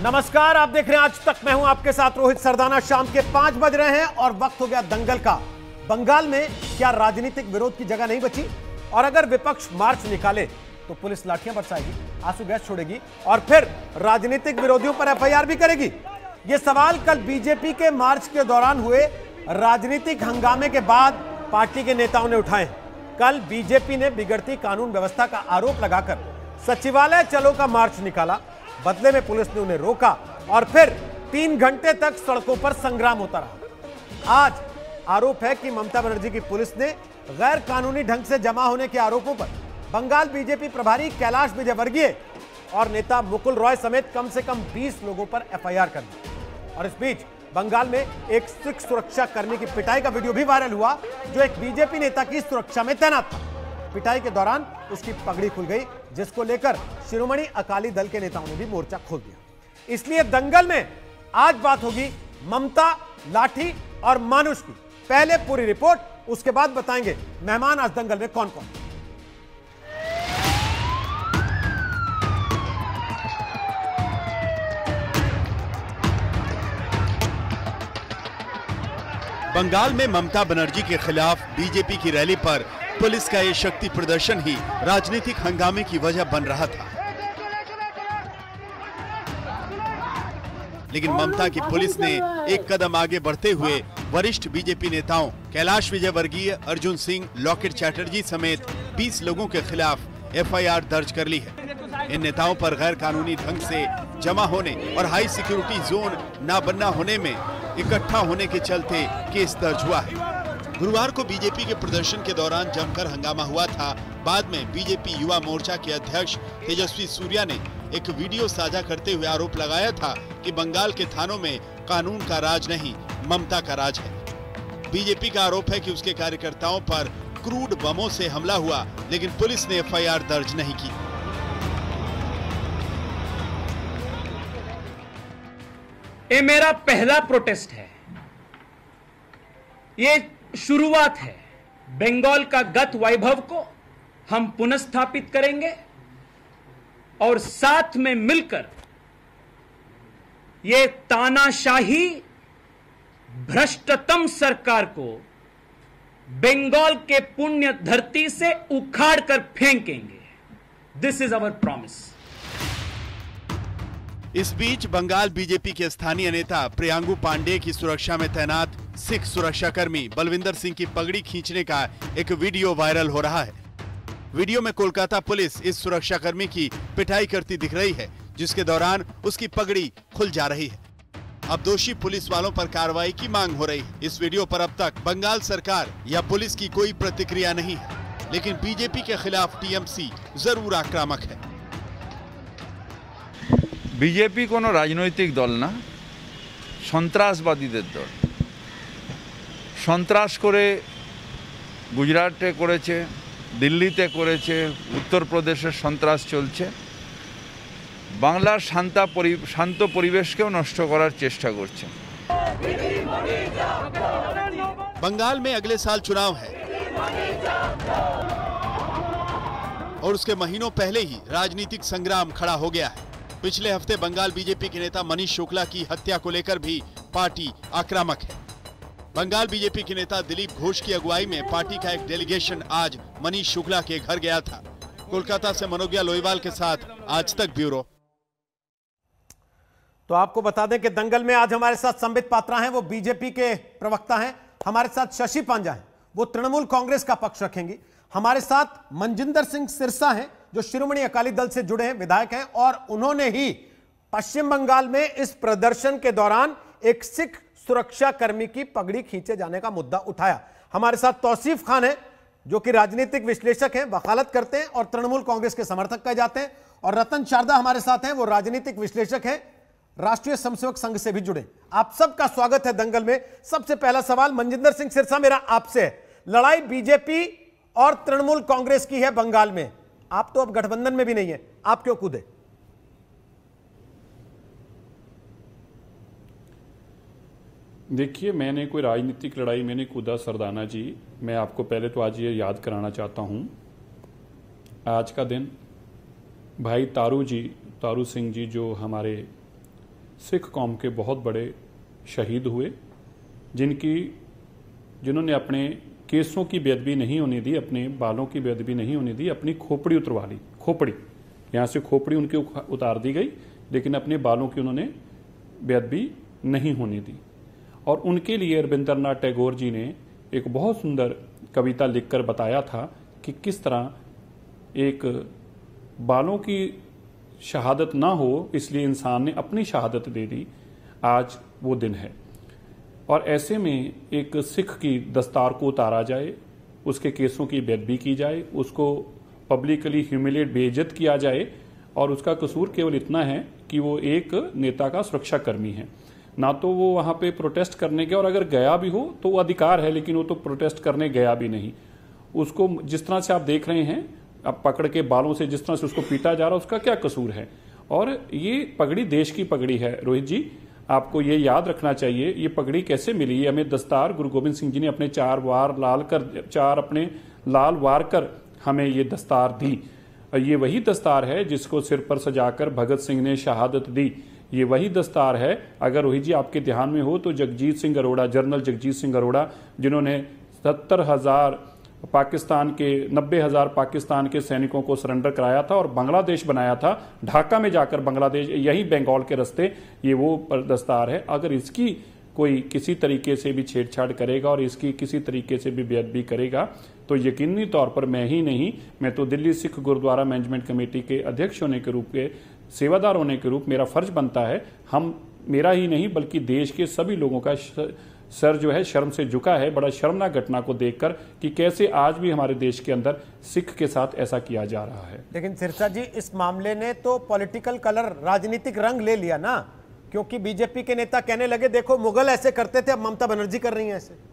नमस्कार, आप देख रहे हैं आज तक। मैं हूं आपके साथ रोहित सरदाना। शाम के 5 बज रहे हैं और वक्त हो गया दंगल का। बंगाल में क्या राजनीतिक विरोध की जगह नहीं बची? और अगर विपक्ष मार्च निकाले तो पुलिस लाठियां बरसाएगी, आंसू गैस छोड़ेगी और फिर राजनीतिक विरोधियों पर एफआईआर भी करेगी। यह सवाल कल बीजेपी के मार्च के दौरान हुए राजनीतिक हंगामे के बाद पार्टी के नेताओं ने उठाए। कल बीजेपी ने बिगड़ती कानून व्यवस्था का आरोप लगाकर सचिवालय चलो का मार्च निकाला। बदले में पुलिस ने उन्हें रोका और फिर 3 घंटे तक सड़कों पर संग्राम होता रहा। आज आरोप है कि ममता बनर्जी की पुलिस ने गैर कानूनी ढंग से जमा होने के आरोपों पर बंगाल बीजेपी प्रभारी कैलाश विजयवर्गीय और नेता मुकुल रॉय समेत कम से कम 20 लोगों पर एफआईआर कर दी। और इस बीच बंगाल में एक सिख सुरक्षा कर्मी की पिटाई का वीडियो भी वायरल हुआ, जो एक बीजेपी नेता की सुरक्षा में तैनात था। पिटाई के दौरान उसकी पगड़ी खुल गई, जिसको लेकर शिरोमणि अकाली दल के नेताओं ने भी मोर्चा खोल दिया। इसलिए दंगल में आज बात होगी ममता, लाठी और मानुष की। पहले पूरी रिपोर्ट, उसके बाद बताएंगे मेहमान आज दंगल में कौन कौन। बंगाल में ममता बनर्जी के खिलाफ बीजेपी की रैली पर पुलिस का ये शक्ति प्रदर्शन ही राजनीतिक हंगामे की वजह बन रहा था। लेकिन ममता की पुलिस ने एक कदम आगे बढ़ते हुए वरिष्ठ बीजेपी नेताओं कैलाश विजयवर्गीय, अर्जुन सिंह, लॉकेट चैटर्जी समेत 20 लोगों के खिलाफ एफआईआर दर्ज कर ली है। इन नेताओं पर गैर कानूनी ढंग से जमा होने और हाई सिक्योरिटी जोन न बनना होने में इकट्ठा होने के चलते केस दर्ज हुआ है। गुरुवार को बीजेपी के प्रदर्शन के दौरान जमकर हंगामा हुआ था। बाद में बीजेपी युवा मोर्चा के अध्यक्ष तेजस्वी सूर्या ने एक वीडियो साझा करते हुए आरोप लगाया था कि बंगाल के थानों में कानून का राज नहीं, ममता का राज है। बीजेपी का आरोप है कि उसके कार्यकर्ताओं पर क्रूड बमों से हमला हुआ, लेकिन पुलिस ने एफआईआर दर्ज नहीं की। ये मेरा पहला प्रोटेस्ट है। ये शुरुआत है। बंगाल का गत वैभव को हम पुनर्स्थापित करेंगे और साथ में मिलकर ये तानाशाही भ्रष्टतम सरकार को बंगाल के पुण्य धरती से उखाड़ कर फेंकेंगे। This is our promise. इस बीच बंगाल बीजेपी के स्थानीय नेता प्रियांगु पांडे की सुरक्षा में तैनात सिख सुरक्षाकर्मी बलविंदर सिंह की पगड़ी खींचने का एक वीडियो वायरल हो रहा है। वीडियो में कोलकाता पुलिस इस सुरक्षाकर्मी की पिटाई करती दिख रही है, जिसके दौरान उसकी पगड़ी खुल जा रही है। अब दोषी पुलिस वालों पर कार्रवाई की मांग हो रही है। इस वीडियो पर अब तक बंगाल सरकार या पुलिस की कोई प्रतिक्रिया नहीं है, लेकिन बीजेपी के खिलाफ टीएमसी जरूर आक्रामक है। बीजेपी कोनो राजनैतिक दल ना, সন্ত্রাসবাদীদের দল। সন্ত্রাস করে গুজরাটে করেছে, দিল্লিতে করেছে, উত্তরপ্রদেশের সন্ত্রাস চলছে। বাংলার শান্ত পরিবেশকেও নষ্ট করার চেষ্টা করছে। बंगाल में अगले साल चुनाव है और उसके महीनों पहले ही राजनीतिक संग्राम खड़ा हो गया है। पिछले हफ्ते बंगाल बीजेपी के नेता मनीष शुक्ला की हत्या को लेकर भी पार्टी आक्रामक है। बंगाल बीजेपी के नेता दिलीप घोष की अगुवाई में पार्टी का एक डेलीगेशन आज मनीष शुक्ला के घर गया था। कोलकाता से मनोज्ञा लोईवाल के साथ आज तक ब्यूरो। तो आपको बता दें कि दंगल में आज हमारे साथ संबित पात्रा हैं, वो बीजेपी के प्रवक्ता हैं। हमारे साथ शशि पांजा हैं, वो तृणमूल कांग्रेस का पक्ष रखेंगी। हमारे साथ मनजिंदर सिंह सिरसा हैं, जो शिरोमणि अकाली दल से जुड़े हैं, विधायक हैं, और उन्होंने ही पश्चिम बंगाल में इस प्रदर्शन के दौरान एक सिख सुरक्षा कर्मी की पगड़ी खींचे जाने का मुद्दा उठाया। हमारे साथ तौसीफ खान हैं, जो कि राजनीतिक विश्लेषक हैं, वकालत करते हैं और तृणमूल कांग्रेस के समर्थक कहे जाते हैं। और रतन शारदा हमारे साथ हैं, वो राजनीतिक विश्लेषक हैं, राष्ट्रीय स्वयंसेवक संघ से भी जुड़े। आप सबका स्वागत है दंगल में। सबसे पहला सवाल मनजिंदर सिंह सिरसा मेरा आपसे है। लड़ाई बीजेपी और तृणमूल कांग्रेस की है बंगाल में। आप तो अब गठबंधन में भी नहीं है, आप क्यों कूदे? देखिए, मैंने कोई राजनीतिक लड़ाई में नहीं कूदा सरदाना जी। मैं आपको पहले तो आज ये याद कराना चाहता हूं, आज का दिन भाई तारू सिंह जी जो हमारे सिख कौम के बहुत बड़े शहीद हुए, जिन्होंने अपने केसों की बेअदबी नहीं होने दी, अपने बालों की बेअदबी नहीं होने दी, अपनी खोपड़ी उतरवा ली। खोपड़ी, यहाँ से खोपड़ी उनकी उतार दी गई, लेकिन अपने बालों की उन्होंने बेअदबी नहीं होने दी। और उनके लिए रविंद्रनाथ टैगोर जी ने एक बहुत सुंदर कविता लिखकर बताया था कि किस तरह एक बालों की शहादत ना हो, इसलिए इंसान ने अपनी शहादत दे दी। आज वो दिन है और ऐसे में एक सिख की दस्तार को उतारा जाए, उसके केसों की बेअदबी की जाए, उसको पब्लिकली ह्यूमिलेट, बेइज्जत किया जाए, और उसका कसूर केवल इतना है कि वो एक नेता का सुरक्षा कर्मी है। ना तो वो वहाँ पे प्रोटेस्ट करने गया, और अगर गया भी हो तो वो अधिकार है, लेकिन वो तो प्रोटेस्ट करने गया भी नहीं। उसको जिस तरह से आप देख रहे हैं, अब पकड़ के बालों से जिस तरह से उसको पीटा जा रहा है, उसका क्या कसूर है? और ये पगड़ी देश की पगड़ी है रोहित जी, आपको ये याद रखना चाहिए। ये पगड़ी कैसे मिली? ये हमें दस्तार गुरु गोविंद सिंह जी ने अपने चार अपने लाल वार कर हमें ये दस्तार दी। ये वही दस्तार है जिसको सिर पर सजाकर भगत सिंह ने शहादत दी। ये वही दस्तार है, अगर रोहित जी आपके ध्यान में हो तो, जगजीत सिंह अरोड़ा, जनरल जगजीत सिंह अरोड़ा, जिन्होंने 70,000 पाकिस्तान के 90,000 पाकिस्तान के सैनिकों को सरेंडर कराया था और बांग्लादेश बनाया था, ढाका में जाकर बांग्लादेश, यही बंगाल के रास्ते, ये वो दस्तार है। अगर इसकी कोई किसी तरीके से भी छेड़छाड़ करेगा और इसकी किसी तरीके से भी बेअदबी करेगा तो यकीनी तौर पर मैं ही नहीं, मैं तो दिल्ली सिख गुरुद्वारा मैनेजमेंट कमेटी के अध्यक्ष होने के रूप के, सेवादार होने के रूप मेरा फर्ज बनता है, मेरा ही नहीं बल्कि देश के सभी लोगों का सर जो है शर्म से झुका है बड़ा शर्मनाक घटना को देखकर कि कैसे आज भी हमारे देश के अंदर सिख के साथ ऐसा किया जा रहा है। लेकिन सिरसा जी, इस मामले ने तो पॉलिटिकल कलर, राजनीतिक रंग ले लिया ना, क्योंकि बीजेपी के नेता कहने लगे देखो मुगल ऐसे करते थे, अब ममता बनर्जी कर रही हैं ऐसे।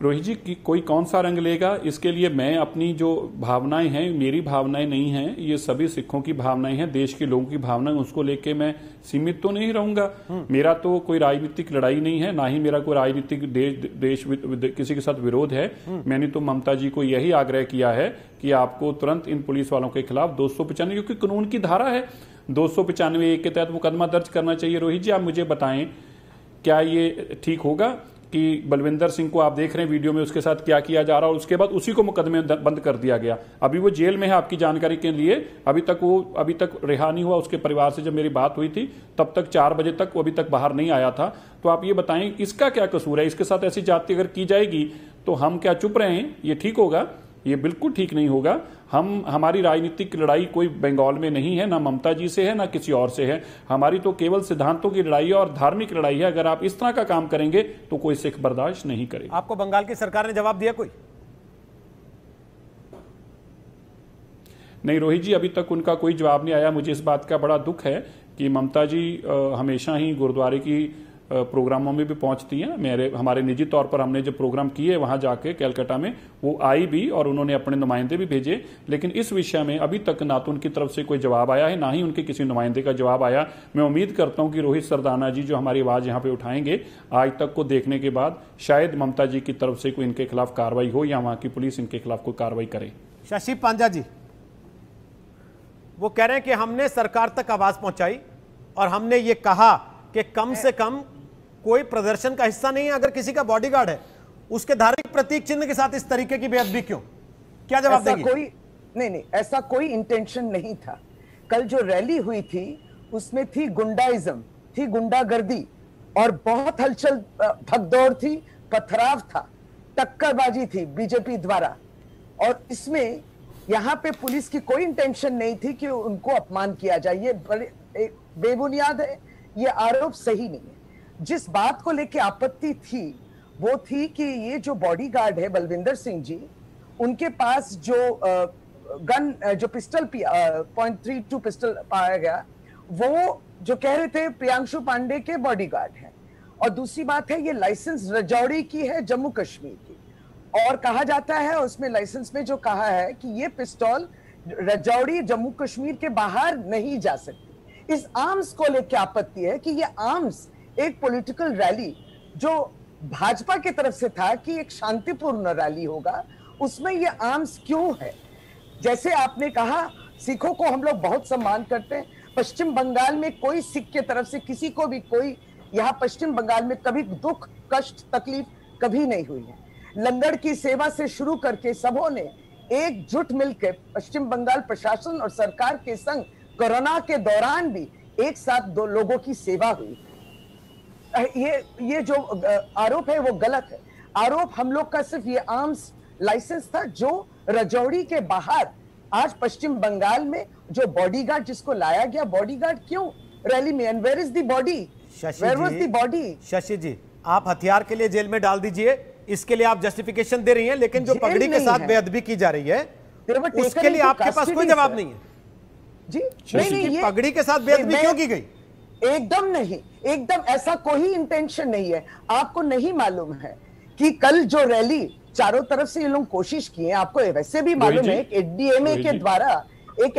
रोहित जी की कोई कौन सा रंग लेगा, इसके लिए मैं अपनी जो भावनाएं हैं, मेरी भावनाएं नहीं हैं, ये सभी सिखों की भावनाएं हैं, देश के लोगों की भावनाएं, उसको लेके मैं सीमित तो नहीं रहूंगा। मेरा तो कोई राजनीतिक लड़ाई नहीं है, ना ही मेरा कोई राजनीतिक देश किसी के साथ विरोध है। मैंने तो ममता जी को यही आग्रह किया है कि आपको तुरंत इन पुलिस वालों के खिलाफ 295, क्योंकि कानून की धारा है 295 के तहत मुकदमा दर्ज करना चाहिए। रोहित जी, आप मुझे बताएं, क्या ये ठीक होगा कि बलविंदर सिंह को आप देख रहे हैं वीडियो में, उसके साथ क्या किया जा रहा है और उसके बाद उसी को मुकदमे बंद कर दिया गया। अभी वो जेल में है, आपकी जानकारी के लिए, अभी तक रिहा नहीं हुआ। उसके परिवार से जब मेरी बात हुई थी तब तक 4 बजे तक वो अभी तक बाहर नहीं आया था। तो आप ये बताएं इसका क्या कसूर है? इसके साथ ऐसी जाति अगर की जाएगी तो हम क्या चुप रहे हैं? ये ठीक होगा? ये बिल्कुल ठीक नहीं होगा। हमारी राजनीतिक लड़ाई कोई बंगाल में नहीं है, ना ममता जी से है ना किसी और से है, हमारी तो केवल सिद्धांतों की लड़ाई है और धार्मिक लड़ाई है। अगर आप इस तरह का काम करेंगे तो कोई सिख बर्दाश्त नहीं करेगा। आपको बंगाल की सरकार ने जवाब दिया कोई? नहीं रोहित जी, अभी तक उनका कोई जवाब नहीं आया। मुझे इस बात का बड़ा दुख है कि ममता जी हमेशा ही गुरुद्वारे की प्रोग्रामों में भी पहुंचती हैं। हमारे निजी तौर पर हमने जो प्रोग्राम किए वहां जाके कलकत्ता में, वो आई भी और उन्होंने अपने नुमाइंदे भी भेजे, लेकिन इस विषय में अभी तक ना तो उनकी तरफ से कोई जवाब आया है, ना ही उनके किसी नुमाइंदे का जवाब आया। मैं उम्मीद करता हूं कि रोहित सरदाना जी जो हमारी आवाज यहां पे उठाएंगे, आज तक को देखने के बाद शायद ममता जी की तरफ से कोई इनके खिलाफ कार्रवाई हो या वहां की पुलिस इनके खिलाफ कोई कार्रवाई करे। शशि पांजा जी वो कह रहे हैं कि हमने सरकार तक आवाज पहुंचाई और हमने ये कहा कि कम से कम कोई प्रदर्शन का हिस्सा नहीं है, अगर किसी का बॉडीगार्ड है उसके धार्मिक प्रतीक चिन्ह के साथ इस तरीके की बेअदबी क्यों? क्या जवाब देंगे? नहीं, ऐसा कोई इंटेंशन नहीं था। कल जो रैली हुई थी उसमें थी गुंडाइज्म, थी गुंडागर्दी और बहुत हलचल भगदौड़ थी, पथराव था, टक्करबाजी थी बीजेपी द्वारा। और इसमें यहां पे पुलिस की कोई इंटेंशन नहीं थी कि उनको अपमान किया जाए। ये बेबुनियाद है, ये आरोप सही नहीं है। जिस बात को लेके आपत्ति थी वो थी कि ये जो बॉडीगार्ड है बलविंदर सिंह जी, उनके पास जो जो पिस्टल .32 पिस्टल पाया गया, वो जो कह रहे थे प्रियांशु पांडे के बॉडीगार्ड है। और दूसरी बात है, ये लाइसेंस रजौड़ी की है, जम्मू कश्मीर की, और कहा जाता है उसमें लाइसेंस में जो कहा है कि ये पिस्तौल रजौड़ी जम्मू कश्मीर के बाहर नहीं जा सकती। इस आर्म्स को लेकर आपत्ति है कि ये आर्म्स एक पॉलिटिकल रैली जो भाजपा की तरफ से था कि एक शांतिपूर्ण रैली होगा, उसमें ये आर्म्स क्यों है? जैसे आपने कहा सिखों को हम लोग बहुत सम्मान करते हैं। पश्चिम बंगाल में कोई सिख के तरफ से किसी को भी कोई यहाँ पश्चिम बंगाल में कभी दुख कष्ट तकलीफ कभी नहीं हुई है। लंगर की सेवा से शुरू करके सबों ने एकजुट मिलकर पश्चिम बंगाल प्रशासन और सरकार के संग कोरोना के दौरान भी एक साथ दो लोगों की सेवा हुई। ये जो आरोप है वो गलत है। आरोप हम लोग का सिर्फ ये आर्म्स लाइसेंस था जो रजौड़ी के बाहर आज पश्चिम बंगाल में जो बॉडीगार्ड जिसको लाया गया, बॉडीगार्ड क्यों रैली में, and where is the body, where was the body? Shashi ji, आप हथियार के लिए जेल में डाल दीजिए, इसके लिए आप जस्टिफिकेशन दे रही हैं, लेकिन जो पगड़ी के साथ बेअदबी की जा रही है उसके लिए आपके पास कोई जवाब नहीं है जी। नहीं, पगड़ी के साथ बेअदबी क्यों की गई? एकदम नहीं, एकदम ऐसा कोई इंटेंशन नहीं है। आपको नहीं मालूम है कि कल जो रैली चारों तरफ से ये लोग कोशिश किए, आपको वैसे भी मालूम है कि डीएमए के द्वारा एक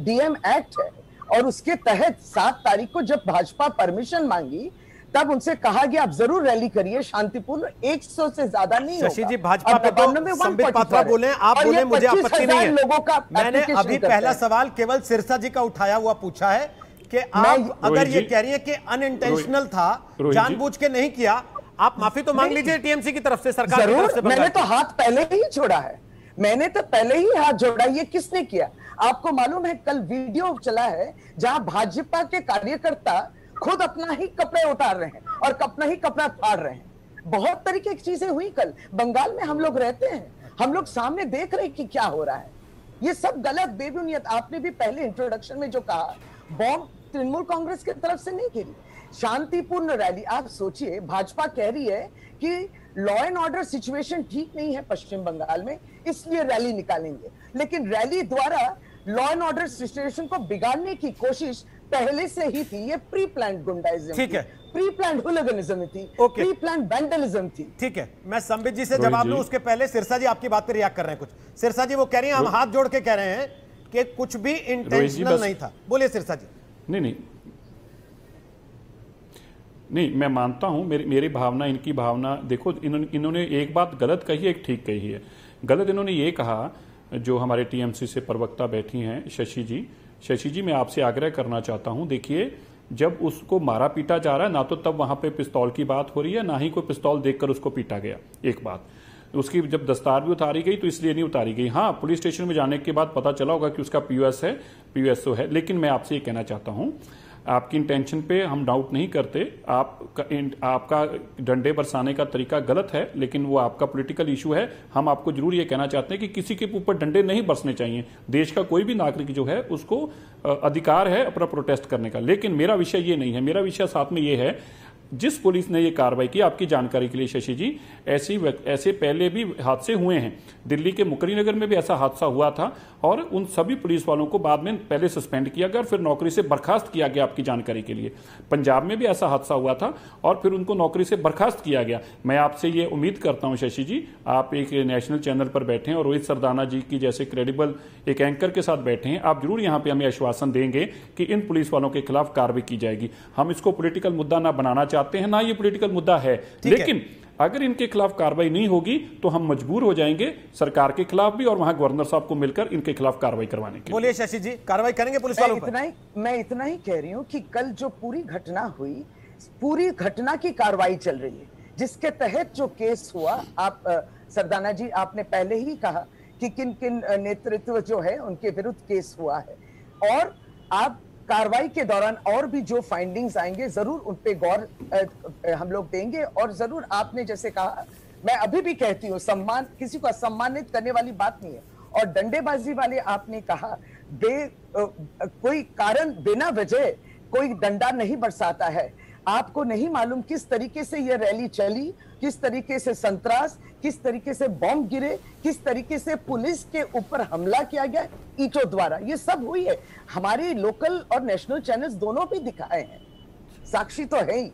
डीएम एक्ट है और उसके तहत 7 तारीख को जब भाजपा परमिशन मांगी तब उनसे कहा गया आप जरूर रैली करिए शांतिपूर्ण, 100 से ज्यादा नहीं होगा। शशि जी, भाजपा पे तो संबित पात्रा बोले, आप बोले मुझे आपत्ति नहीं है। लोगों का मैंने अभी पहला सवाल केवल सिरसा जी का उठाया हुआ पूछा है कि आप अगर ये कह रही है कि अनइंटेंशनल था, जानबूझ के नहीं किया, आप माफी तो मांग लीजिए टीएमसी की तरफ से, सरकार की तरफ से। मैंने तो हाथ पहले ही छोड़ा है, मैंने तो पहले ही हाथ जोड़ा। ये किसने किया? आपको मालूम है कल वीडियो चला है जहां भाजपा के कार्यकर्ता खुद अपना ही कपड़े उतार रहे हैं और अपना ही कपड़ा फाड़ रहे हैं। बहुत तरीके की चीजें हुई कल बंगाल में। हम लोग रहते हैं, हम लोग सामने देख रहे हैं कि क्या हो रहा है। ये सब गलत बेबुनियत। आपने भी पहले इंट्रोडक्शन में जो कहा, बॉम्ब तृणमूल कांग्रेस की तरफ से नहीं गिरी, शांतिपूर्ण रैली। आप सोचिए, भाजपा कह रही है कि लॉ एंड ऑर्डर सिचुएशन ठीक नहीं है पश्चिम बंगाल में, इसलिए रैली निकालेंगे, लेकिन रैली द्वारा लॉ एंड ऑर्डर सिचुएशन को बिगाड़ने की कोशिश पहले से ही थी। ये प्री प्लान्ड गुंडाइज्म, ठीक है, प्री प्लान्ड हुलिगनिज्म थी, प्री प्लान्ड वैंडलिज्म थी। ठीक है, मैं संबित जी से जवाब लूं उसके पहले सिरसा जी आपकी बात पे रिएक्ट कर रहे हैं कुछ। सिरसा जी वो कह रही हैं, हम हाथ जोड़ के कह रहे हैं कि कुछ भी इंटेंशनल नहीं था। बोलिए सिरसा जी। नहीं, मैं मानता हूं, मेरी भावना, इनकी भावना देखो, इन्होंने एक बात गलत कही है, एक ठीक कही है। गलत इन्होंने ये कहा, जो हमारे टीएमसी से प्रवक्ता बैठी हैं शशि जी, मैं आपसे आग्रह करना चाहता हूं, देखिए जब उसको मारा पीटा जा रहा है ना, तो तब वहां पे पिस्तौल की बात हो रही है, ना ही कोई पिस्तौल देखकर उसको पीटा गया। एक बात, उसकी जब दस्तार भी उतारी गई तो इसलिए नहीं उतारी गई। हाँ, पुलिस स्टेशन में जाने के बाद पता चला होगा कि उसका पीयूएसओ है, लेकिन मैं आपसे ये कहना चाहता हूं, आपकी इंटेंशन पे हम डाउट नहीं करते, आपका डंडे बरसाने का तरीका गलत है, लेकिन वो आपका पॉलिटिकल इशू है। हम आपको जरूर ये कहना चाहते हैं कि किसी के ऊपर डंडे नहीं बरसने चाहिए। देश का कोई भी नागरिक जो है उसको अधिकार है अपना प्रोटेस्ट करने का, लेकिन मेरा विषय ये नहीं है। मेरा विषय साथ में ये है, जिस पुलिस ने ये कार्रवाई की, आपकी जानकारी के लिए शशि जी, ऐसे पहले भी हादसे हुए हैं। दिल्ली के मुकरीनगर में भी ऐसा हादसा हुआ था और उन सभी पुलिस वालों को बाद में पहले सस्पेंड किया गया, फिर नौकरी से बर्खास्त किया गया। आपकी जानकारी के लिए, पंजाब में भी ऐसा हादसा हुआ था और फिर उनको नौकरी से बर्खास्त किया गया। मैं आपसे ये उम्मीद करता हूं शशि जी, आप एक नेशनल चैनल पर बैठे हैं और रोहित सरदाना जी की जैसे क्रेडिबल एक एंकर के साथ बैठे हैं, आप जरूर यहाँ पे हमें आश्वासन देंगे कि इन पुलिस वालों के खिलाफ कार्रवाई की जाएगी। हम इसको पॉलिटिकल मुद्दा ना बनाना चाहते हैं, ना ये पॉलिटिकल मुद्दा है, लेकिन अगर इनके खिलाफ कार्रवाई नहीं होगी तो हम मजबूर हो जाएंगे सरकार के खिलाफ भी और वहां गवर्नर साहब को मिलकर इनके खिलाफ कार्रवाई करवाने के लिए। बोलिए शशि जी, कार्रवाई करेंगे पुलिस वालों पर? मैं इतना ही कह रही हूं कि कल जो पूरी घटना हुई, पूरी घटना की कार्रवाई चल रही है, जिसके तहत जो केस हुआ। आप सरदाना जी, आपने पहले ही कहा कि किन किन नेतृत्व जो है उनके विरुद्ध केस हुआ है, और आप कार्रवाई के दौरान और भी जो फाइंडिंग्स आएंगे जरूर उन पे गौर हम लोग देंगे। और जरूर आपने जैसे कहा, मैं अभी भी कहती हूँ, सम्मान किसी को असम्मानित करने वाली बात नहीं है। और डंडेबाजी वाले आपने कहा, कोई कारण बिना वजह कोई डंडा नहीं बरसाता है। आपको नहीं मालूम किस तरीके से यह रैली चली, किस तरीके से संतरास, किस तरीके से बॉम्ब गिरे, किस तरीके से पुलिस के ऊपर हमला किया गया ईंटों द्वारा। ये सब हुई है, हमारे लोकल और नेशनल चैनल्स दोनों भी दिखाए हैं, साक्षी तो है ही।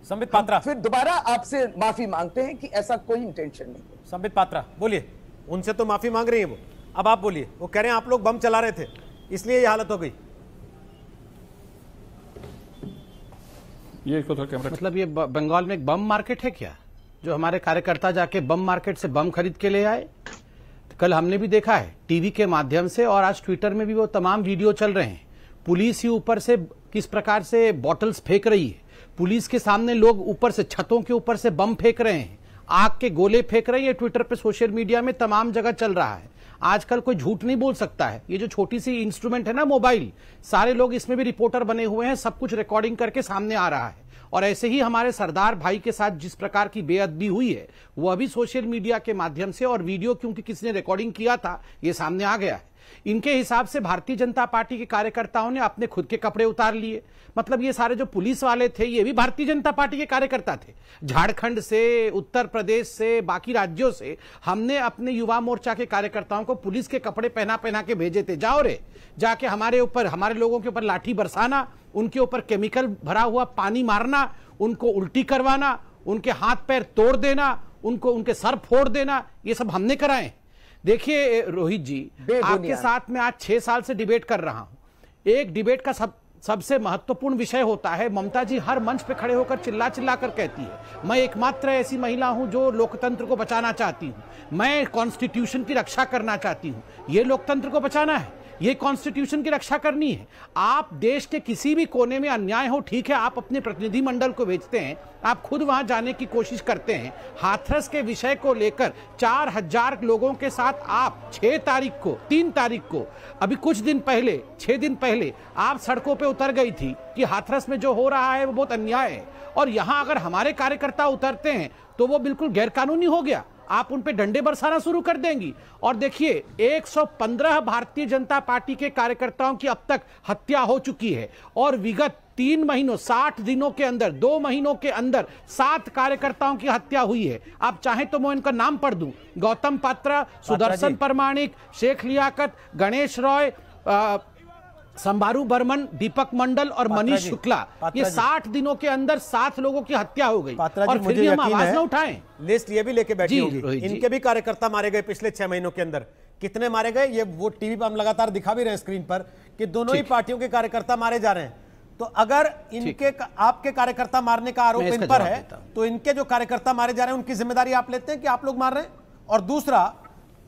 संबित पात्रा, फिर दोबारा आपसे माफी मांगते हैं कि ऐसा कोई इंटेंशन नहीं है। संबित पात्रा बोलिए, उनसे तो माफी मांग रही है वो, अब आप बोलिए। वो कह रहे हैं आप लोग बम चला रहे थे इसलिए ये हालत हो गई। ये कैमरा, मतलब ये बंगाल में एक बम मार्केट है क्या, जो हमारे कार्यकर्ता जाके बम मार्केट से बम खरीद के ले आए? कल हमने भी देखा है टीवी के माध्यम से और आज ट्विटर में भी वो तमाम वीडियो चल रहे हैं। पुलिस ही ऊपर से किस प्रकार से बॉटल्स फेंक रही है, पुलिस के सामने लोग ऊपर से छतों के ऊपर से बम फेंक रहे हैं, आग के गोले फेंक रहे हैं। ट्विटर पे, सोशल मीडिया में तमाम जगह चल रहा है। आजकल कोई झूठ नहीं बोल सकता है। ये जो छोटी सी इंस्ट्रूमेंट है ना मोबाइल, सारे लोग इसमें भी रिपोर्टर बने हुए हैं, सब कुछ रिकॉर्डिंग करके सामने आ रहा है। और ऐसे ही हमारे सरदार भाई के साथ जिस प्रकार की बेअदबी हुई है वो अभी सोशल मीडिया के माध्यम से और वीडियो क्योंकि किसी ने रिकॉर्डिंग किया था ये सामने आ गया है। इनके हिसाब से भारतीय जनता पार्टी के कार्यकर्ताओं ने अपने खुद के कपड़े उतार लिए। मतलब ये सारे जो पुलिस वाले थे ये भी भारतीय जनता पार्टी के कार्यकर्ता थे। झारखंड से, उत्तर प्रदेश से, बाकी राज्यों से हमने अपने युवा मोर्चा के कार्यकर्ताओं को पुलिस के कपड़े पहना पहना के भेजे थे। जाओ रे, जाके हमारे ऊपर, हमारे लोगों के ऊपर लाठी बरसाना, उनके ऊपर केमिकल भरा हुआ पानी मारना, उनको उल्टी करवाना, उनके हाथ पैर तोड़ देना, उनको उनके सर फोड़ देना, ये सब हमने कराए। देखिए रोहित जी, आपके साथ मैं आज 6 साल से डिबेट कर रहा हूं। एक डिबेट का सबसे महत्वपूर्ण विषय होता है, ममता जी हर मंच पे खड़े होकर चिल्ला चिल्ला कर कहती है मैं एकमात्र ऐसी महिला हूं जो लोकतंत्र को बचाना चाहती हूं, मैं कॉन्स्टिट्यूशन की रक्षा करना चाहती हूं। ये लोकतंत्र को बचाना है, ये कॉन्स्टिट्यूशन की रक्षा करनी है। आप देश के किसी भी कोने में अन्याय हो, ठीक है, आप अपने प्रतिनिधि मंडल को भेजते हैं, आप खुद वहां जाने की कोशिश करते हैं। हाथरस के विषय को लेकर 4000 लोगों के साथ आप 3 तारीख को अभी कुछ दिन पहले, 6 दिन पहले आप सड़कों पे उतर गई थी कि हाथरस में जो हो रहा है वो बहुत अन्याय है। और यहां अगर हमारे कार्यकर्ता उतरते हैं तो वो बिल्कुल गैरकानूनी हो गया, आप उन पे डंडे बरसाना शुरू कर देंगी। और देखिए 115 भारतीय जनता पार्टी के कार्यकर्ताओं की अब तक हत्या हो चुकी है और विगत 3 महीनों 60 दिनों के अंदर, 2 महीनों के अंदर 7 कार्यकर्ताओं की हत्या हुई है। आप चाहें तो मैं इनका नाम पढ़ दूं, गौतम पात्रा, सुदर्शन परमाणिक, शेख लियाकत, गणेश रॉय, संभारू बर्मन, दीपक मंडल और मनीष शुक्ला, ये 60 दिनों के अंदर 7 लोगों की हत्या हो गई और फिर भी हम आवाज न उठाएं। लिस्ट ये भी लेके बैठी होगी, इनके भी कार्यकर्ता मारे गए पिछले 6 महीनों के अंदर। कितने मारे गए ये वो टीवी पर हम लगातार दिखा भी रहे हैं स्क्रीन पर कि दोनों ही पार्टियों के कार्यकर्ता मारे जा रहे हैं। तो अगर इनके आपके कार्यकर्ता मारने का आरोप इन पर है तो इनके जो कार्यकर्ता मारे जा रहे हैं उनकी जिम्मेदारी आप लेते हैं कि आप लोग मार रहे हैं? और दूसरा,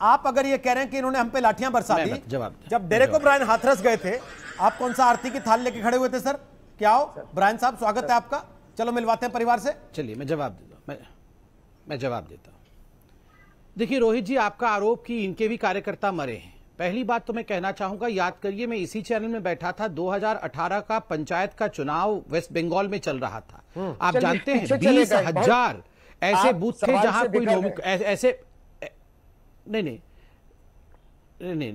आप अगर ये कह रहे हैं कि इन्होंने हम पे लाठियां बरसा दी, जब डेरेक ओब्रायन हाथरस गए थे आप कौन सा आरती की थाल लेके खड़े हुए थे सर? क्या हो ब्रायन साहब, स्वागत है आपका, चलो मिलवाते हैं परिवार से। चलिए मैं जवाब देता हूं, मैं जवाब देता हूं। देखिए रोहित जी, आपका आरोप कि इनके भी कार्यकर्ता मरे हैं, पहली बात तो मैं कहना चाहूंगा, याद करिए मैं इसी चैनल में बैठा था, 2018 का पंचायत का चुनाव वेस्ट बंगाल में चल रहा था। आप जानते हैं 20,000 ऐसे बूथ थे जहां कोई ऐसे नहीं,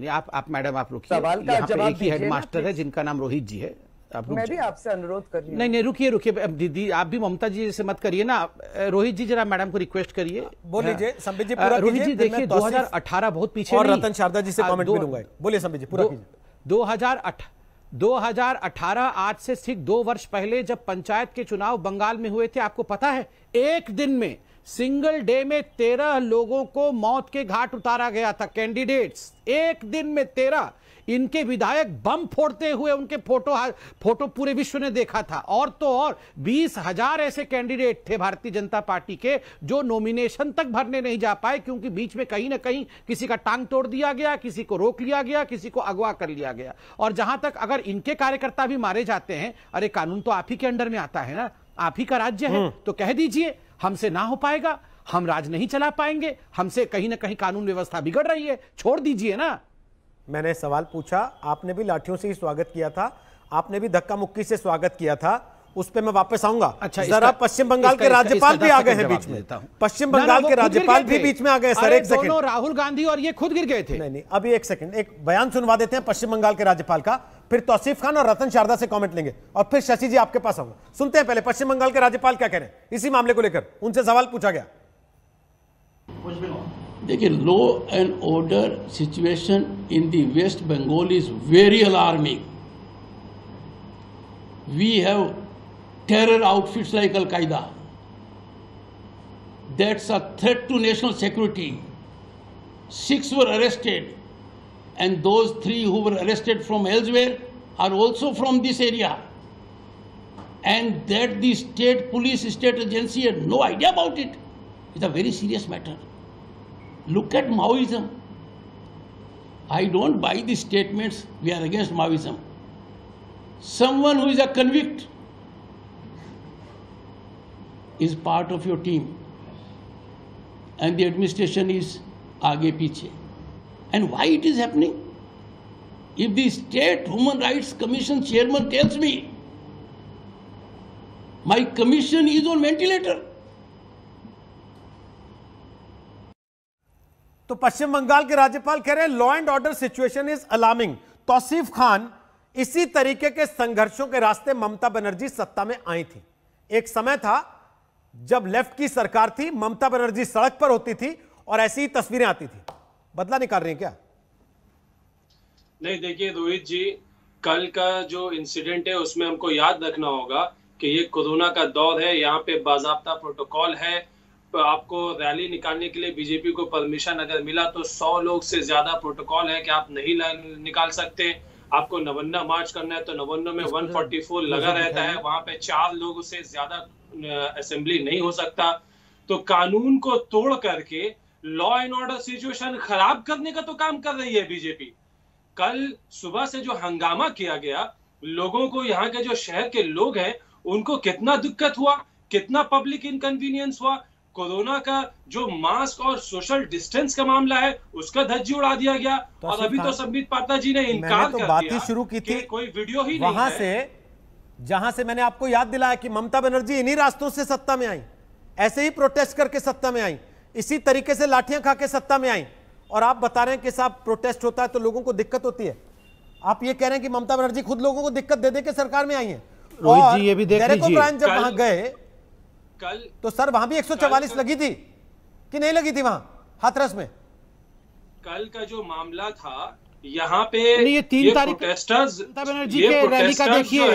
आप मैडम आप रुकिए, यहाँ पे एक ही हेडमास्टर है जिनका नाम रोहित जी है, आप मैं भी आपसे अनुरोध कर रही हूं। नहीं रुकिए दीदी, आप भी ममता जी से मत करिए ना। रोहित जी जरा मैडम को रिक्वेस्ट करिए, बोल लीजिए। संबित जी पूरा रोहित जी देखिए 2018 बहुत पीछे और रतन शारदा जी से कमेंट भी लूंगा, बोलिए संबित जी पूरा कीजिए। 2018 आज से ठीक 2 वर्ष पहले जब पंचायत के चुनाव बंगाल में हुए थे, आपको पता है एक दिन में, सिंगल डे में 13 लोगों को मौत के घाट उतारा गया था, कैंडिडेट्स, एक दिन में 13। इनके विधायक बम फोड़ते हुए उनके फोटो पूरे विश्व ने देखा था। और तो और 20,000 ऐसे कैंडिडेट थे भारतीय जनता पार्टी के जो नॉमिनेशन तक भरने नहीं जा पाए क्योंकि बीच में कहीं ना कहीं किसी का टांग तोड़ दिया गया, किसी को रोक लिया गया, किसी को अगवा कर लिया गया। और जहां तक अगर इनके कार्यकर्ता भी मारे जाते हैं, अरे कानून तो आप ही के अंडर में आता है ना, आप ही का राज्य है, तो कह दीजिए हमसे ना हो पाएगा, हम राज नहीं चला पाएंगे, हमसे कहीं ना कहीं कानून व्यवस्था बिगड़ रही है, छोड़ दीजिए ना। मैंने सवाल पूछा, आपने भी लाठियों से ही स्वागत किया था, आपने भी धक्का मुक्की से स्वागत किया था, उस पर मैं वापस आऊंगा। अच्छा, जरा पश्चिम बंगाल के राज्यपाल भी आ गए हैं बीच में, पश्चिम बंगाल के राज्यपाल भी बीच में आ गए सर। एक सेकंड, राहुल गांधी और ये खुद गिर गए थे। नहीं, अभी एक सेकंड, एक बयान सुनवा देते हैं पश्चिम बंगाल के राज्यपाल का, फिर तौसीफ खान और रतन शारदा से कमेंट लेंगे और फिर शशि जी आपके पास आऊंगा। सुनते हैं पहले पश्चिम बंगाल के राज्यपाल क्या कह रहे हैं इसी मामले को लेकर, उनसे सवाल पूछा गया। देखिए, law and order situation in the west Bengal is very alarming. We have terror outfits like Al-Qaeda. That's a threat to national security. 6 were arrested, and those 3 who were arrested from elsewhere are also from this area. And that the state police, state agency had no idea about it. It's a very serious matter. Look at Maoism. I don't buy the statements we are against Maoism. Someone who is a convict is part of your team and the administration is aage piche. And why it is happening? If the State Human Rights Commission chairman tells me my commission is on ventilator. तो पश्चिम बंगाल के राज्यपाल कह रहे हैं law and order situation is alarming. Tauseef Khan, इसी तरीके के संघर्षों के रास्ते ममता बनर्जी सत्ता में आई थी। एक समय था जब लेफ्ट की सरकार थी, ममता बनर्जी सड़क पर होती थी और ऐसी ही तस्वीरें आती थी। बदला निकाल रही हैं क्या? नहीं, देखिए रोहित जी, कल का जो इंसिडेंट है उसमें हमको याद रखना होगा कि ये कोरोना का दौर है, यहाँ पे बाज़ाब्ता प्रोटोकॉल है। आपको रैली निकालने के लिए बीजेपी को परमिशन अगर मिला तो 100 लोग से ज्यादा प्रोटोकॉल है कि आप नहीं निकाल सकते। आपको नवन्ना मार्च करना है तो नवन्ना में 144 लगा रहता है, वहां पे 4 लोगों से ज्यादा असेंबली नहीं हो सकता। तो कानून को तोड़ करके लॉ एंड ऑर्डर सिचुएशन खराब करने का तो काम कर रही है बीजेपी। कल सुबह से जो हंगामा किया गया, लोगों को, यहाँ के जो शहर के लोग हैं उनको कितना दिक्कत हुआ, कितना पब्लिक इनकन्वीनियंस हुआ। कोरोना का जो मास्क और सोशल डिस्टेंस का मामला है उसका धज्जी उड़ा दिया गया। और अभी तो संबित पात्रा जी ने इनकार कर बात दिया ही शुरू की थी, कोई वीडियो ही वहां नहीं से जहां से मैंने आपको याद दिलाया कि ममता बनर्जी इन्हीं रास्तों से सत्ता में आई, ऐसे ही प्रोटेस्ट करके सत्ता में आई, इसी तरीके से लाठियां खा के सत्ता में आई। और आप बता रहे हैं कि साहब प्रोटेस्ट होता है तो लोगों को दिक्कत होती है। आप ये कह रहे हैं कि ममता बनर्जी खुद लोगों को दिक्कत दे दे के सरकार में आई है। रोहित जी, ये भी देख लीजिए, जब वहां गए कल तो सर वहां भी 144 लगी थी कि नहीं लगी थी वहां हाथरस में? कल का जो मामला था यहाँ पे ये 3 तारीख प्रोटेस्टर्स ममता बनर्जी के रैली का देखिए,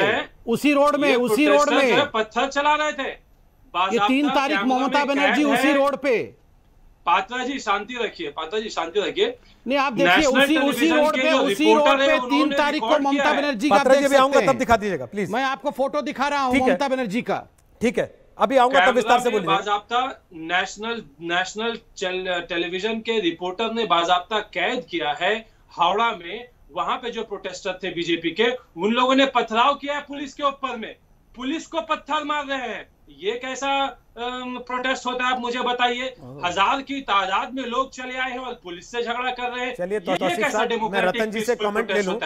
उसी रोड में पत्थर चला रहे थे। ये 3 तारीख ममता बनर्जी उसी रोड पे। पात्रा जी शांति रखिए, पात्रा जी शांति रखिए। नहीं, आप देखिए उसी रोड पे 3 तारीख को ममता बनर्जी का देख सकते हैं। तब दिखा दीजिएगा प्लीज, मैं आपको फोटो दिखा रहा हूं ममता बनर्जी का। ठीक है, अभी आऊंगा तब विस्तार से बोलिए। बाज़ाब्ता नेशनल टेलीविजन के रिपोर्टर ने बाज़ाब्ता कैद किया है हावड़ा में। वहां पे जो प्रोटेस्टर थे बीजेपी के, उन लोगों ने पथराव किया है पुलिस के ऊपर में, पुलिस को पत्थर मार रहे हैं। ये कैसा प्रोटेस्ट होता है आप मुझे बताइए? 1000 की तादाद में लोग चले आए हैं और पुलिस से झगड़ा कर रहे हैं। चलिए तो मैं रतन जी से कमेंट ले लूं।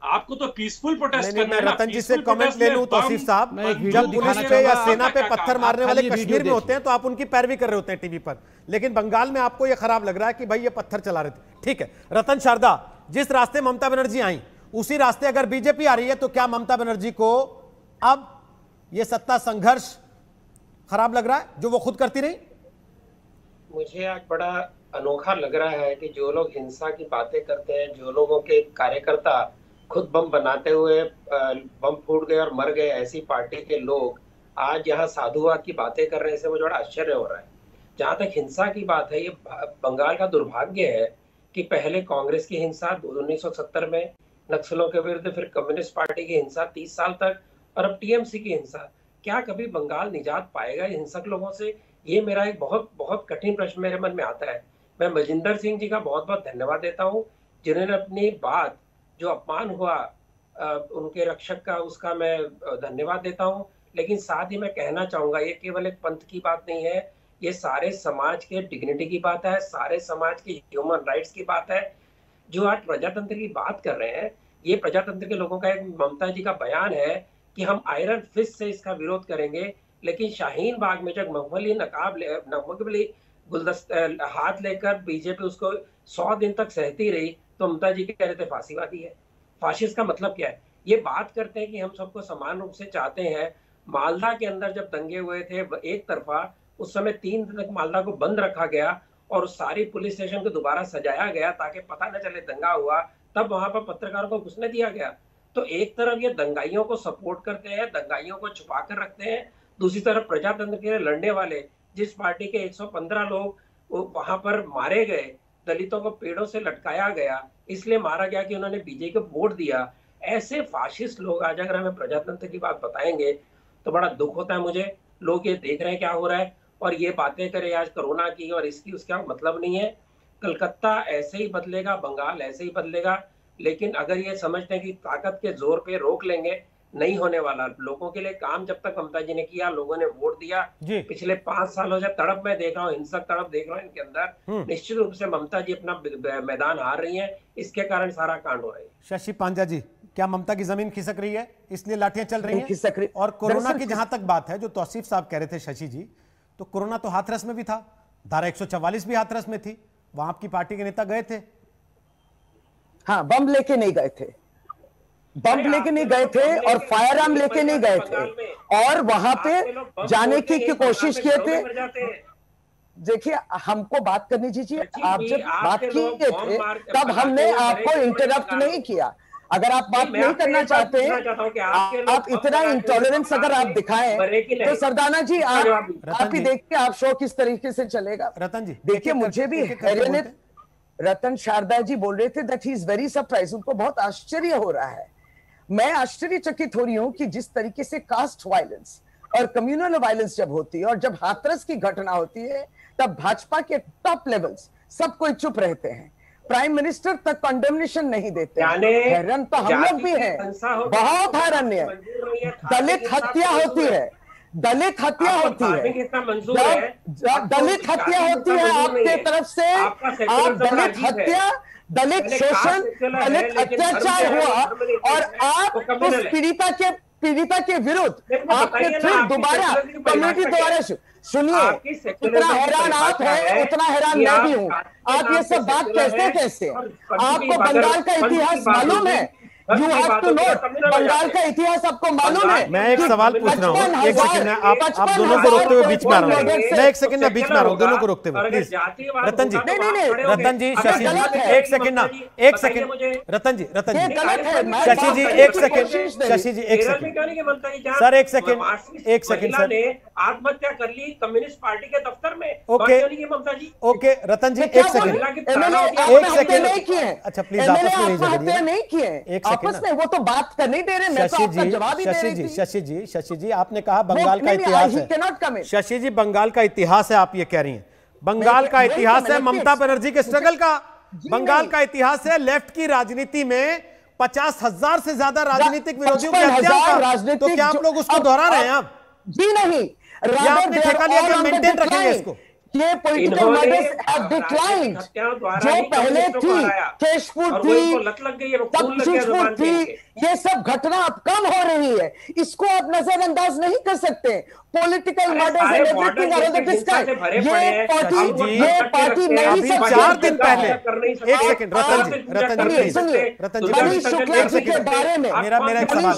आपको तो पीसफुल प्रोटेस्ट करना है। मैं रतन जी से कमेंट ले लूं। तौसीफ साहब, जब पुलिस पे या सेना पे पत्थर मारने वाले कश्मीर में होते हैं तो आप उनकी पैरवी कर रहे होते हैं टीवी पर, लेकिन बंगाल में आपको ये खराब लग रहा है कि भाई ये पत्थर चला रहे थे। ठीक है रतन शारदा, जिस रास्ते ममता बनर्जी आई उसी रास्ते अगर बीजेपी आ रही है तो क्या ममता बनर्जी को अब ये सत्ता संघर्ष खराब लग रहा है जो वो खुद करती रही? मुझे आज बड़ा अनोखा लग रहा है कि जो लोग हिंसा की बातें करते हैं, जो लोगों के कार्यकर्ता खुद बम बनाते हुए बम फूट गए और मर गए, ऐसी पार्टी के लोग आज यहाँ साधुवाद की बातें कर रहे हैं। इससे मुझे बड़ा आश्चर्य हो रहा है। जहाँ तक हिंसा की बात है, ये बंगाल का दुर्भाग्य है कि पहले कांग्रेस की हिंसा 1970 में नक्सलों के विरुद्ध, फिर कम्युनिस्ट पार्टी की हिंसा 30 साल तक, और अब टीएमसी की हिंसा। क्या कभी बंगाल निजात पाएगा हिंसक लोगों से? ये मेरा एक बहुत बहुत कठिन प्रश्न मेरे मन में आता है। मैं मजिंदर सिंह जी का बहुत बहुत धन्यवाद देता हूँ जिन्होंने अपनी बात, जो अपमान हुआ उनके रक्षक का, उसका मैं धन्यवाद देता हूँ। लेकिन साथ ही मैं कहना चाहूंगा ये केवल एक पंथ की बात नहीं है, ये सारे समाज के डिग्निटी की बात है, सारे समाज के ह्यूमन राइट्स की बात है। जो आज प्रजातंत्र की बात कर रहे हैं, ये प्रजातंत्र के लोगों का एक ममता जी का बयान है कि हम आयरन फिस्ट से इसका विरोध करेंगे, लेकिन शाहीन बाग में जब महफली गुलदस्ता हाथ लेकर बीजेपी उसको 100 दिन तक सहती रही तो ममता जी कह रहे थे फांसीवादी है। फाशिस्ट का मतलब क्या है? ये बात करते हैं कि हम सबको समान रूप से चाहते हैं। मालदा के अंदर जब दंगे हुए थे एक तरफा, उस समय 3 दिन तक मालदा को बंद रखा गया और सारी पुलिस स्टेशन को दोबारा सजाया गया ताकि पता न चले दंगा हुआ। तब वहां पर पत्रकारों को घुसने दिया गया। तो एक तरफ ये दंगाइयों को सपोर्ट करते हैं, दंगाइयों को छुपा कर रखते हैं, दूसरी तरफ प्रजातंत्र के लिए लड़ने वाले, जिस पार्टी के 115 लोग वहां पर मारे गए, दलितों को पेड़ों से लटकाया गया, इसलिए मारा गया कि उन्होंने बीजेपी को वोट दिया। ऐसे फाशिस्ट लोग आज अगर हमें प्रजातंत्र की बात बताएंगे तो बड़ा दुख होता है मुझे। लोग ये देख रहे हैं क्या हो रहा है और ये बातें करें आज कोरोना की और इसकी, उसका मतलब नहीं है। कलकत्ता ऐसे ही बदलेगा, बंगाल ऐसे ही बदलेगा। लेकिन अगर ये समझते हैं कि ताकत के जोर पे रोक लेंगे, नहीं होने वाला। लोगों के लिए काम जब तक ममता जी ने किया, लोगों ने वोट दिया, पिछले 5 सालों से तड़प मैं देख रहा हूँ, हिंसक तड़प देख रहा हूँ इनके अंदर। निश्चित रूप से ममता जी अपना मैदान हार रही है, इसके कारण सारा कांड हो रहा है। शशि पांजा जी, क्या ममता की जमीन खिसक रही है, इसलिए लाठियां चल रही हैं? और कोरोना की जहां तक बात है, जो तौसीफ साहब कह रहे थे शशि जी, तो कोरोना तो हाथरस में भी था, धारा 144 भी हाथरस में थी, वहां आपकी पार्टी के नेता गए थे? हाँ, बम लेके नहीं गए थे, बम लेके नहीं गए थे और फायर आर्म लेके नहीं गए थे, और वहां पे जाने की कोशिश किए थे। देखिए, हमको बात करनी दीजिए। आप जब बात किए थे तब हमने आपको इंटरप्ट नहीं किया। अगर आप बात नहीं करना चाहते हैं, आप इतना इंटॉलरेंस अगर आप दिखाएं, तो सरदाना जी आप ही देखिए आप शो किस तरीके से चलेगा। रतन जी देखिए, मुझे भी हैरानियत, रतन शारदा जी बोल रहे थे that he is very surprise, उनको बहुत आश्चर्य हो रहा है। मैं आश्चर्यचकित हो रही हूं कि जिस तरीके से कास्ट वायलेंस और कम्युनल वायलेंस जब होती है और जब हाथरस की घटना होती है, तब भाजपा के टॉप लेवल्स सब कोई चुप रहते हैं, प्राइम मिनिस्टर तक कंडेमनेशन नहीं देते। हैरान तो हम लोग भी हैं, बहुत हैरान है। दलित हत्या होती है, दलित हत्या होती है, दलित हत्या होती है आपके तरफ से, आप दलित हत्या, दलित शोषण, दलित अत्याचार हुआ और आप उस पीड़िता के विरुद्ध आपने फिर दोबारा कम्युनिटी द्वारा सुनिए, जितना हैरान आप हैं उतना हैरान मैं भी हूँ। आप ये सब बात कैसे आपको बंगाल का इतिहास मालूम है? You have to note, Bengal का इतिहास आपको मालूम है। मैं एक सवाल पूछ रहा हूँ, एक सेकंड, आप दोनों को रोकते हुए बीच में आ रहा हूँ, मैं एक सेकंड में बीच में आ रहा हूँ, दोनों को रोकते हुए प्लीज। रतन जी, रतन जी, शशि जी, एक सेकंड ना, एक सेकंड, रतन जी, शशि जी, एक सेकंड, शशि जी, एक सेकंड सर, एक सेकंड सर। आत्महत्या कर ली कम्युनिस्ट पार्टी के दफ्तर में, ओके रतन जी, एक सेकंड, अच्छा प्लीज आपस में नहीं झगड़िए, आपस में वो तो बात कर नहीं दे रहे, मैं तो आपका जवाब ही दे रही थी। शशि जी, आपने कहा बंगाल का इतिहास है, शशि जी बंगाल का इतिहास है, आप ये कह रही हैं बंगाल का इतिहास है ममता बनर्जी के स्ट्रगल का, बंगाल का इतिहास है लेफ्ट की राजनीति में 50,000 से ज्यादा राजनीतिक विरोधियों की हत्या का। तो क्या आप लोग उसको दोहरा रहे हैं? आप जी नहीं, आपने ठेका लिया कि मेंटेन रखेंगे इसको। ये पॉलिटिकल मर्डर्स हैव डिक्लाइंड, जो पहले थी केशपुर थी, तब थी, ये सब घटना अब कम हो रही है, इसको आप नजरअंदाज नहीं कर सकते। Political murders and everything are the discuss. ये पार्टी नहीं, 4 दिन पहले, एक सेकंड रतन जी, मनीष शुक्ला जी के बारे में मेरा एक सवाल,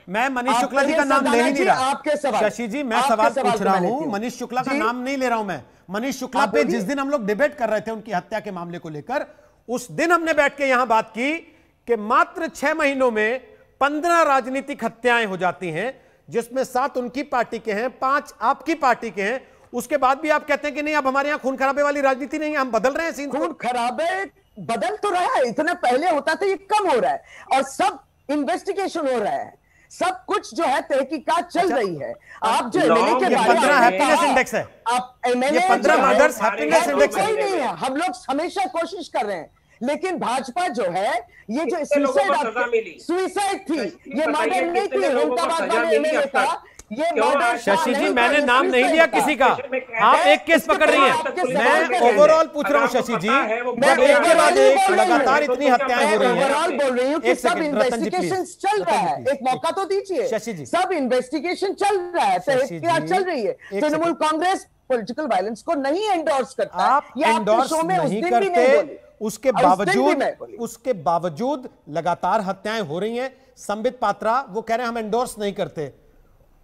मैं मनीष शुक्ला जी का नाम ले ही नहीं रहा आपके सवाल, शशि जी मैं सवाल पूछ रहा हूं, मनीष शुक्ला का नाम नहीं ले रहा हूं मैं। मनीष शुक्ला पे जिस दिन हम लोग डिबेट कर रहे थे उनकी हत्या के मामले को लेकर, उस दिन हमने बैठ के यहां बात की कि मात्र 6 महीनों में 15 राजनीतिक हत्याएं हो जाती हैं, जिसमें 7 उनकी पार्टी के हैं, 5 आपकी पार्टी के हैं। उसके बाद भी आप कहते हैं कि नहीं, अब हमारे यहां खून खराबे वाली राजनीति नहीं है, हम बदल रहे हैं सीन। खून खराबे बदल तो रहा है, इतना पहले होता था, ये कम हो रहा है और सब इन्वेस्टिगेशन हो रहा है, सब कुछ जो है तहकीकात चल रही है। आप जो एमएलए के बारे में 15 हैप्पीनेस इंडेक्स है, आप एमएलए 15 मर्डर्स हैप्पीनेस इंडेक्स है नहीं है। हम लोग हमेशा कोशिश कर रहे हैं, लेकिन भाजपा जो है, ये जो सुसाइड थी, ये मर्डर नहीं थी, हेमताबाद वाले एमएलए का ये मर्डर। शशि जी मैंने नाम नहीं लिया किसी का, आप एक केस पकड़ रही हैं, मैं ओवरऑल पूछ रहा हूं शशि जी, जब एक के बाद एक लगातार इतनी हत्याएं हो रही हैं। ओवरऑल बोल रही हूं कि सब इन्वेस्टिगेशन चल रहा है, एक मौका तो दीजिए शशि जी, सब इन्वेस्टिगेशन चल रहा है, तहकीकात चल रही है। तृणमूल कांग्रेस पॉलिटिकल वायलेंस को नहीं एंडोर्स करता, आप एंडोर्स नहीं करते, उसके बावजूद लगातार हत्याएं हो रही हैं। संबित पात्रा वो कह रहे हैं हम एंडोर्स नहीं करते,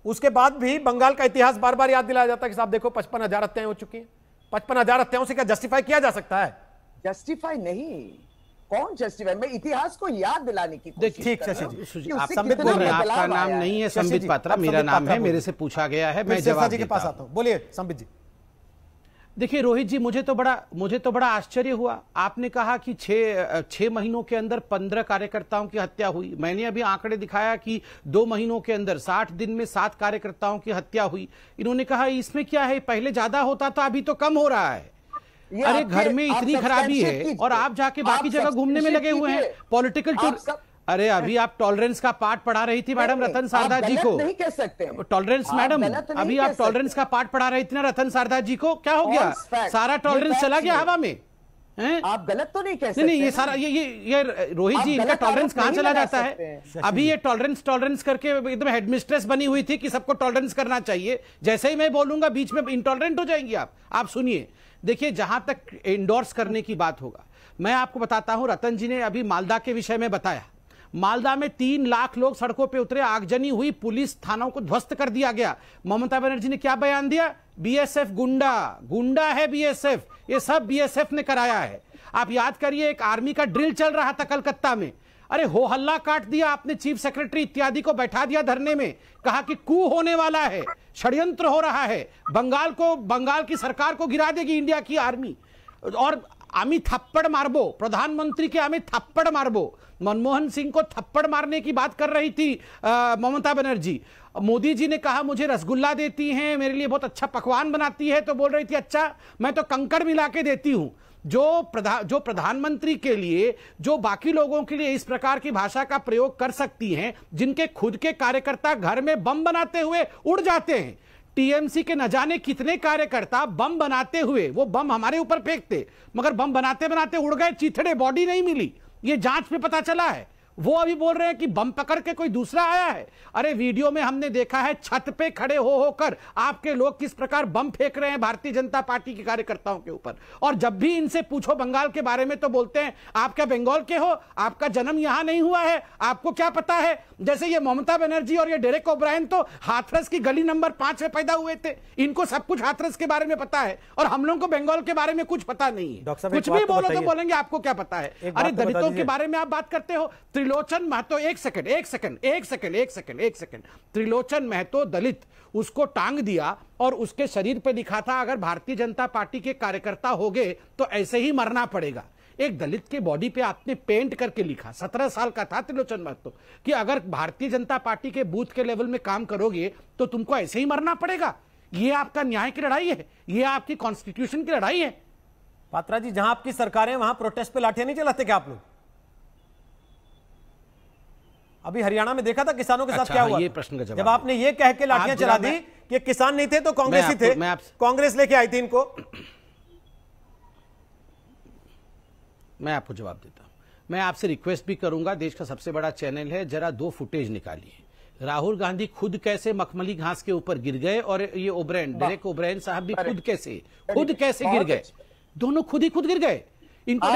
उसके बाद भी बंगाल का इतिहास बार बार याद दिलाया जाता है कि साहब देखो 55,000 हत्याएं हो चुकी हैं। 55,000 हत्याओं से क्या जस्टिफाई किया जा सकता है? जस्टिफाई नहीं, कौन जस्टिफाई, मैं इतिहास को याद दिलाने की कोशिश ठीक शशि जी, आप संबित बोल रहे हैं, आपका नाम नहीं है संबित पात्रा, मेरा नाम है, मेरे से पूछा गया है, मैं जवाब जी के पास आता हूं। बोलिए संबित जी। देखिए रोहित जी, मुझे तो बड़ा आश्चर्य हुआ, आपने कहा कि 6 महीनों के अंदर 15 कार्यकर्ताओं की हत्या हुई। मैंने अभी आंकड़े दिखाया कि 2 महीनों के अंदर 60 दिन में 7 कार्यकर्ताओं की हत्या हुई। इन्होंने कहा इसमें क्या है, पहले ज्यादा होता था, अभी तो कम हो रहा है। अरे घर में इतनी खराबी है और आप जाके बाकी जगह घूमने में लगे हुए हैं पॉलिटिकल टूर। अरे अभी आप टॉलरेंस का पाठ पढ़ा रही थी मैडम रतन शारदा जी को। नहीं कह सकते टॉलरेंस मैडम, अभी आप टॉलरेंस का पाठ पढ़ा रही थी ना रतन शारदा जी को, क्या हो गया? सारा टॉलरेंस चला गया हवा में। आप गलत तो नहीं कह सकते। नहीं, ये सारा ये रोहित जी, इनका टॉलरेंस कहां चला जाता है? अभी ये टॉलरेंस करके एकदम हेडमिस्ट्रेस बनी हुई थी कि सबको टॉलरेंस करना चाहिए। जैसे ही मैं बोलूंगा बीच में इंटॉलरेंट हो जाएंगी आप सुनिए। देखिए, जहां तक इंडोर्स करने की बात होगा, मैं आपको बताता हूं, रतन जी ने अभी मालदा के विषय में बताया। मालदा में 3 लाख लोग सड़कों पे उतरे, आगजनी हुई, पुलिस थानों को ध्वस्त कर दिया गया। ममता बनर्जी ने क्या बयान दिया? बीएसएफ गुंडा है बीएसएफ, ये सब बीएसएफ ने कराया है। आप याद करिए, एक आर्मी का ड्रिल चल रहा था कलकत्ता में, अरे हो हल्ला काट दिया आपने, चीफ सेक्रेटरी इत्यादि को बैठा दिया धरने में, कहा कि कू होने वाला है, षड्यंत्र हो रहा है, बंगाल की सरकार को गिरा देगी इंडिया की आर्मी। और आमी थप्पड़ मारबो, प्रधानमंत्री के आमी थप्पड़ मारबो, मनमोहन सिंह को थप्पड़ मारने की बात कर रही थी ममता बनर्जी। मोदी जी ने कहा मुझे रसगुल्ला देती हैं, मेरे लिए बहुत अच्छा पकवान बनाती है, तो बोल रही थी अच्छा मैं तो कंकड़ मिला के देती हूं। जो प्रधानमंत्री के लिए, जो बाकी लोगों के लिए इस प्रकार की भाषा का प्रयोग कर सकती हैं, जिनके खुद के कार्यकर्ता घर में बम बनाते हुए उड़ जाते हैं। टीएमसी के न जाने कितने कार्यकर्ता बम बनाते हुए, वो बम हमारे ऊपर फेंकते, मगर बम बनाते बनाते उड़ गए, चीथड़े, बॉडी नहीं मिली, ये जांच में पता चला है। वो अभी बोल रहे हैं कि बम पकड़ के कोई दूसरा आया है। अरे वीडियो में हमने देखा है छत पे खड़े हो होकर आपके लोग किस प्रकार बम फेंक रहे हैं भारतीय जनता पार्टी के कार्यकर्ताओं के ऊपर। और जब भी इनसे पूछो बंगाल के बारे में तो बोलते हैं आप क्या बंगाल के हो, आपका जन्म यहां नहीं हुआ है, आपको क्या पता है। जैसे ये ममता बनर्जी और ये डेरेक ओब्रायन तो हाथरस की गली नंबर 5 में पैदा हुए थे, इनको सब कुछ हाथरस के बारे में पता है, और हम लोग को बंगाल के बारे में कुछ पता नहीं है। कुछ भी बोलो तो बोलेंगे आपको क्या पता है। अरे दलितों के बारे में आप बात करते हो, त्रिलोचन महतो, एक सेकंड, त्रिलोचन महतो दलित, उसको टांग दिया और उसके शरीर पे लिखा था अगर भारतीय जनता पार्टी के कार्यकर्ता हो गए तो ऐसे ही मरना पड़ेगा। एक दलित के बॉडी पे आपने पेंट करके लिखा, 17 साल का था त्रिलोचन महतो, कि अगर भारतीय जनता पार्टी के बूथ के लेवल में काम करोगे तो तुमको ऐसे ही मरना पड़ेगा। ये आपका न्याय की लड़ाई है, ये आपकी कॉन्स्टिट्यूशन की लड़ाई है। पात्रा जी, जहां आपकी सरकार है वहां प्रोटेस्ट पे लाठियां नहीं चलाते क्या आप लोग? अभी हरियाणा में देखा था किसानों के साथ क्या हुआ? ये प्रश्न का जवाब, जब आपने ये कह के लाठियां चला दी कि किसान नहीं थे तो कांग्रेस ही थे, कांग्रेस लेके आई थी इनको। मैं आपको जवाब देता हूं। मैं आपसे रिक्वेस्ट भी करूंगा, देश का सबसे बड़ा चैनल है, जरा 2 फुटेज निकालिए। राहुल गांधी खुद कैसे मखमली घास के ऊपर गिर गए और ये ओब्रायन, डेरेक ओब्रायन साहब भी खुद कैसे गिर गए। दोनों खुद गिर गए। इनको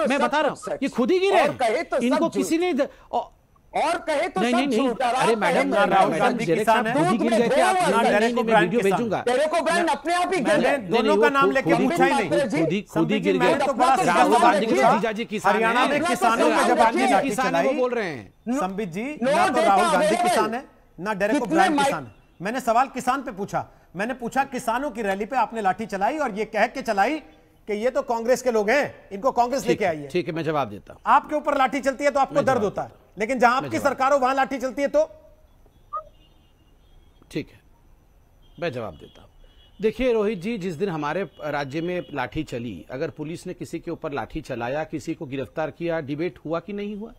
मैं बता रहा हूं, ये खुद ही गिरे, इनको किसी ने और कहे तो नहीं, अरे मैडम, राहुल गांधी किसान है, खुद गिर गए थे। आप वीडियो भेजूंगा, डेरेक ओब्रायन अपने आप ही गिर गए, दोनों का नाम लेके पूछा ही नहीं, खुद ही गिर गए। राहुल गांधी के जीजाजी किसान, हरियाणा में किसानों में जब आपने लाठी चलाई, वो बोल रहे हैं संबित जी, ना तो राहुल गांधी किसान है ना डेरेक ओब्रायन किसान है। मैंने सवाल किसान पे पूछा, मैंने पूछा किसानों की रैली पे आपने लाठी चलाई और ये कह के चलाई कि ये तो कांग्रेस के लोग हैं, इनको कांग्रेस लेके आई है। ठीक है, मैं जवाब देता हूं। आपके ऊपर लाठी चलती है तो आपको दर्द होता है, लेकिन जहां आपकी सरकार हो वहां लाठी चलती है तो ठीक है, मैं जवाब देता हूं। देखिए रोहित जी, जिस दिन हमारे राज्य में लाठी चली, अगर पुलिस ने किसी के ऊपर लाठी चलाया, किसी को गिरफ्तार किया, डिबेट हुआ कि नहीं हुआ?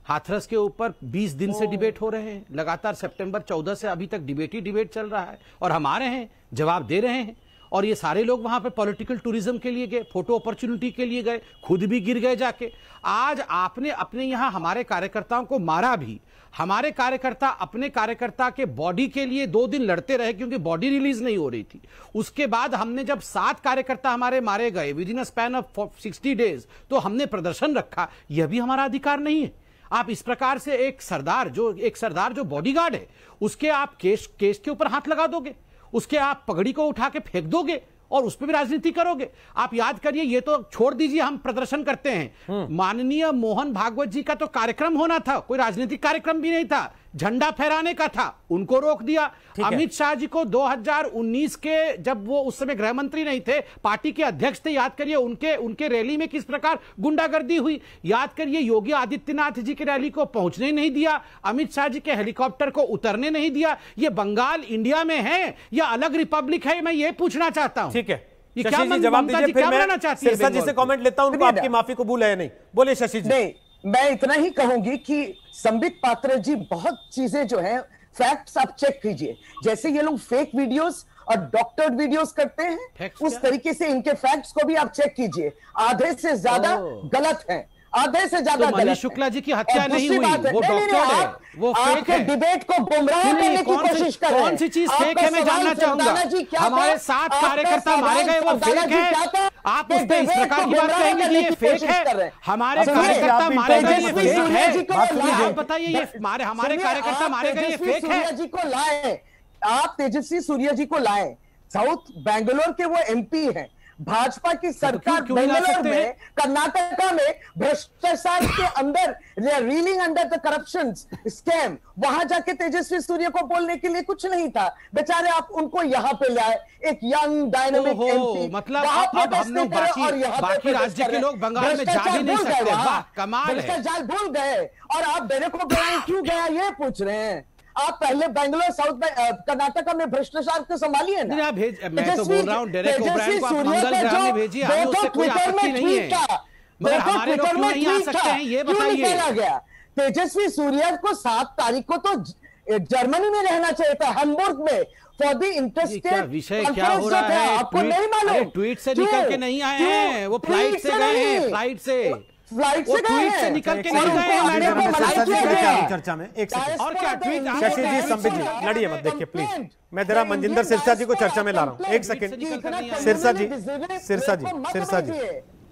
हाथरस के ऊपर 20 दिन से डिबेट हो रहे हैं, लगातार सितंबर 14 से अभी तक डिबेट चल रहा है, और हम आ रहे हैं, जवाब दे रहे हैं। और ये सारे लोग वहां पे पॉलिटिकल टूरिज्म के लिए गए, फोटो अपॉर्चुनिटी के लिए गए, खुद भी गिर गए जाके। आज आपने अपने यहां हमारे कार्यकर्ताओं को मारा भी, हमारे कार्यकर्ता अपने कार्यकर्ता के बॉडी के लिए 2 दिन लड़ते रहे क्योंकि बॉडी रिलीज नहीं हो रही थी। उसके बाद हमने जब 7 कार्यकर्ता हमारे मारे गए with in a span of 60 days, तो हमने प्रदर्शन रखा। यह भी हमारा अधिकार नहीं है। आप इस प्रकार से एक सरदार जो बॉडीगार्ड है, उसके आप केस के ऊपर हाथ लगा दोगे, उसके आप पगड़ी को उठा के फेंक दोगे और उस पर भी राजनीति करोगे। आप याद करिए, ये तो छोड़ दीजिए हम प्रदर्शन करते हैं, माननीय मोहन भागवत जी का तो कार्यक्रम होना था, कोई राजनीतिक कार्यक्रम भी नहीं था, झंडा फहराने का था, उनको रोक दिया। अमित शाह जी को 2019 के, जब वो उस समय गृह मंत्री नहीं थे, पार्टी के अध्यक्ष थे, याद करिए उनके रैली में किस प्रकार गुंडागर्दी हुई। याद करिए योगी आदित्यनाथ जी की रैली को पहुंचने नहीं दिया, अमित शाह जी के हेलीकॉप्टर को उतरने नहीं दिया। ये बंगाल इंडिया में है या अलग रिपब्लिक है, मैं ये पूछना चाहता हूं। ठीक है, ये क्या शशि जी जवाब ममता दीजिए, जी फिर क्या मैं बनाना चाहती है सिरसा जी से बंगाल को? कमेंट लेता हूं, उनको सुनिए आपकी ना। माफी कबूल है या नहीं, बोलिए शशि जी। नहीं, मैं इतना ही कहूंगी कि संबित पात्रा जी बहुत चीजें जो है फैक्ट्स आप चेक कीजिए। जैसे ये लोग फेक वीडियोस और डॉक्टर्ड वीडियोस करते हैं, Facts उस क्या? तरीके से इनके फैक्ट्स को भी आप चेक कीजिए। आधे से ज्यादा ओह। गलत हैं, आधे से ज्यादा तो गलत मनीष है। शुक्ला जी की हत्या और नहीं दूसरी हुई, बात है, वो नहीं, नहीं, डॉक्टर्ड है, आप वो फेक आपके है। डिबेट को गुमराह नहीं, करने की कोशिश कर रहे हैं। कौन सी चीज फेक आपका है मैं सवाल जानना चाहूंगा। सरदाना जी क्या था? हमारे 7 आपका कार्यकर्ता मारे सवाल गए, वो सरदाना फेक जी क्या था? है। आप कि उस पर इस डिबेट प्रकार को की बात गुमराह कहेंगे कि करने ये की फेक कोशिश कर रहे है। हैं। हमारे सुनिए, कार्यकर्ता आप मारे गए, ये तेजस्वी फेक सूर्या है। जी को बात सुनिए, आप बताइए, ये हमारे कार्यकर्ता मारे गए, ये फेक सूर्या है। जी को लाए, आप तेजस्वी सूर्या जी को लाए। साउथ बैंगलोर के वो एमपी हैं, भाजपा की सरकार क्यों नहीं ला बेंगलोर सकते में, हैं? कर्नाटका में भ्रष्टाचार के अंदर reeling under the corruption scam, वहां जाके तेजस्वी सूर्य को बोलने के लिए कुछ नहीं था। बेचारे आप उनको यहां पे लाए, एक यंग डायनामिक एमपी। मतलब अब हम लोग बाकी राज्य के लोग बंगाल में जा भी नहीं सकते। वाह, कमाल है। भ्रष्टाचार भूल गए और आप डेरेक ओब्रायन क्यों गया ये पूछ रहे हैं। आप पहले बेंगलोर साउथ कर्नाटका में भ्रष्टाचार को संभालिए ना। मैं तो बोल रहा हूँ डेरेक ओब्रायन को आप मंगल ग्रह में भेजिए, हमें उससे कोई आपत्ति नहीं है, मगर हमारे लोग क्यों नहीं आ सकते हैं ये बताइए। गया तेजस्वी सूर्या को 7 तारीख को तो जर्मनी में रहना चाहिए था, हैम्बुर्ग में, फॉर द इंटरेस्टेड विषय क्या हो रहा है। आपको नहीं मालूम? ट्वीट से निकल के नहीं आए हैं, वो फ्लाइट से गए हैं, फ्लाइट से ट्वीट से निकल के नहीं गए हैं। चर्चा में एक सेकंड और क्या ट्वीट। शशि जी, संबित जी, लड़िए मत, देखिए प्लीज, मैं जरा मनजिंदर सिरसा जी को चर्चा में ला रहा हूं। एक सेकंड सिरसा जी,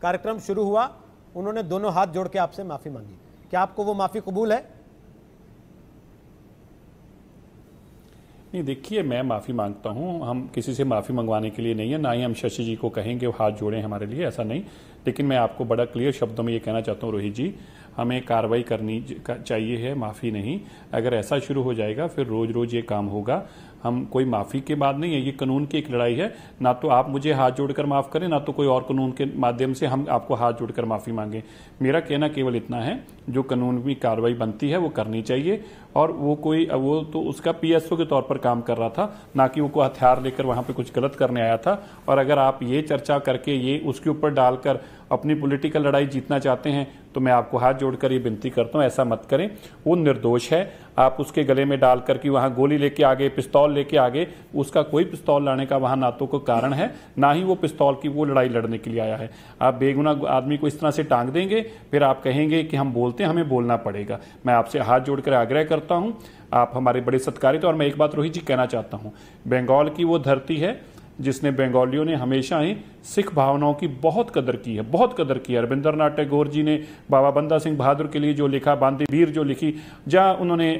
कार्यक्रम शुरू हुआ, उन्होंने दोनों हाथ जोड़ के आपसे माफी मांगी, क्या आपको वो माफी कबूल है? नहीं, देखिए, मैं माफ़ी मांगता हूं, हम किसी से माफ़ी मंगवाने के लिए नहीं है, ना ही हम शशि जी को कहेंगे वो हाथ जोड़ें हमारे लिए, ऐसा नहीं। लेकिन मैं आपको बड़ा क्लियर शब्दों में ये कहना चाहता हूं रोहित जी, हमें कार्रवाई करनी चाहिए है, माफ़ी नहीं। अगर ऐसा शुरू हो जाएगा फिर रोज रोज ये काम होगा। हम कोई माफ़ी के बाद नहीं है, ये कानून की एक लड़ाई है। ना तो आप मुझे हाथ जोड़कर माफ़ करें, ना तो कोई और कानून के माध्यम से हम आपको हाथ जोड़कर माफ़ी मांगें। मेरा कहना केवल इतना है, जो कानूनी कार्रवाई बनती है वो करनी चाहिए। और वो तो उसका पीएसओ के तौर पर काम कर रहा था, ना कि वो कोई हथियार लेकर वहां पे कुछ गलत करने आया था। और अगर आप ये चर्चा करके ये उसके ऊपर डालकर अपनी पॉलिटिकल लड़ाई जीतना चाहते हैं तो मैं आपको हाथ जोड़कर ये विनती करता हूं, ऐसा मत करें। वो निर्दोष है, आप उसके गले में डालकर कि वहां गोली लेके आगे, पिस्तौल लेके आगे, उसका कोई पिस्तौल लाने का वहां ना तो कोई कारण है, ना ही वो पिस्तौल की वो लड़ाई लड़ने के लिए आया है। आप बेगुनाह आदमी को इस तरह से टांग देंगे, फिर आप कहेंगे कि हम बोलते हैं, हमें बोलना पड़ेगा। मैं आपसे हाथ जोड़कर आग्रह करता हूं, आप हमारे बड़े सत्कारित। और मैं एक बात रोहित जी कहना चाहता हूं, बंगाल की वो धरती है जिसने बंगालियों ने हमेशा ही सिख भावनाओं की बहुत कदर की है, बहुत कदर की है। रविंद्रनाथ टैगोर जी ने बाबा बंदा सिंह बहादुर के लिए जो लिखा, बांदी वीर जो लिखी, जहाँ उन्होंने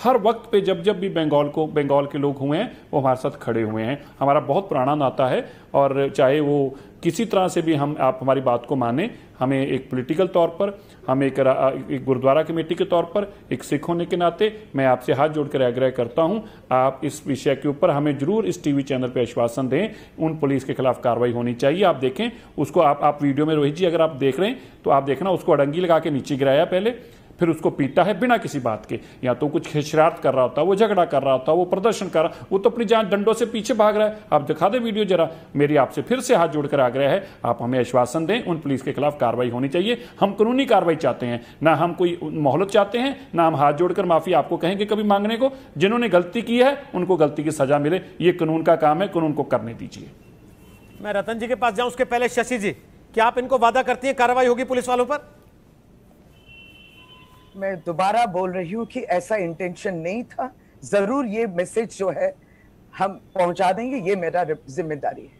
हर वक्त पे जब भी बंगाल के लोग हुए हैं वो हमारे साथ खड़े हुए हैं। हमारा बहुत पुराना नाता है। और चाहे वो किसी तरह से भी आप हमारी बात को माने, हमें एक पॉलिटिकल तौर पर, हम एक गुरुद्वारा कमेटी के तौर पर, एक सिख होने के नाते मैं आपसे हाथ जोड़कर आग्रह करता हूं, आप इस विषय के ऊपर हमें जरूर इस टीवी चैनल पर आश्वासन दें। उन पुलिस के खिलाफ कार्रवाई होनी चाहिए। आप देखें उसको, आप वीडियो में रोहित जी अगर आप देख रहे हैं तो आप देखना, उसको अड़ंगी लगा के नीचे गिराया पहले, फिर उसको पीटा है बिना किसी बात के। या तो कुछ शरारत कर रहा होता, वो झगड़ा कर रहा होता, वो प्रदर्शन कर रहा, वो तो अपनी जान डंडों से पीछे भाग रहा है। आप दिखा दें वीडियो जरा। मेरी आपसे फिर से हाथ जोड़कर आग्रह है, आप हमें आश्वासन दें, उन पुलिस के खिलाफ कार्रवाई होनी चाहिए। हम कानूनी कार्रवाई चाहते हैं, ना हम कोई मोहलत चाहते हैं, ना हम हाथ जोड़कर माफी आपको कहेंगे कभी मांगने को। जिन्होंने गलती की है उनको गलती की सजा मिले, ये कानून का काम है, कानून को करने दीजिए। मैं रतन जी के पास जाऊं उसके पहले शशि जी, क्या आप इनको वादा करती हैं कार्रवाई होगी पुलिस वालों पर? मैं दोबारा बोल रही हूं कि ऐसा इंटेंशन नहीं था। जरूर ये मैसेज जो है हम पहुंचा देंगे, ये मेरा जिम्मेदारी है।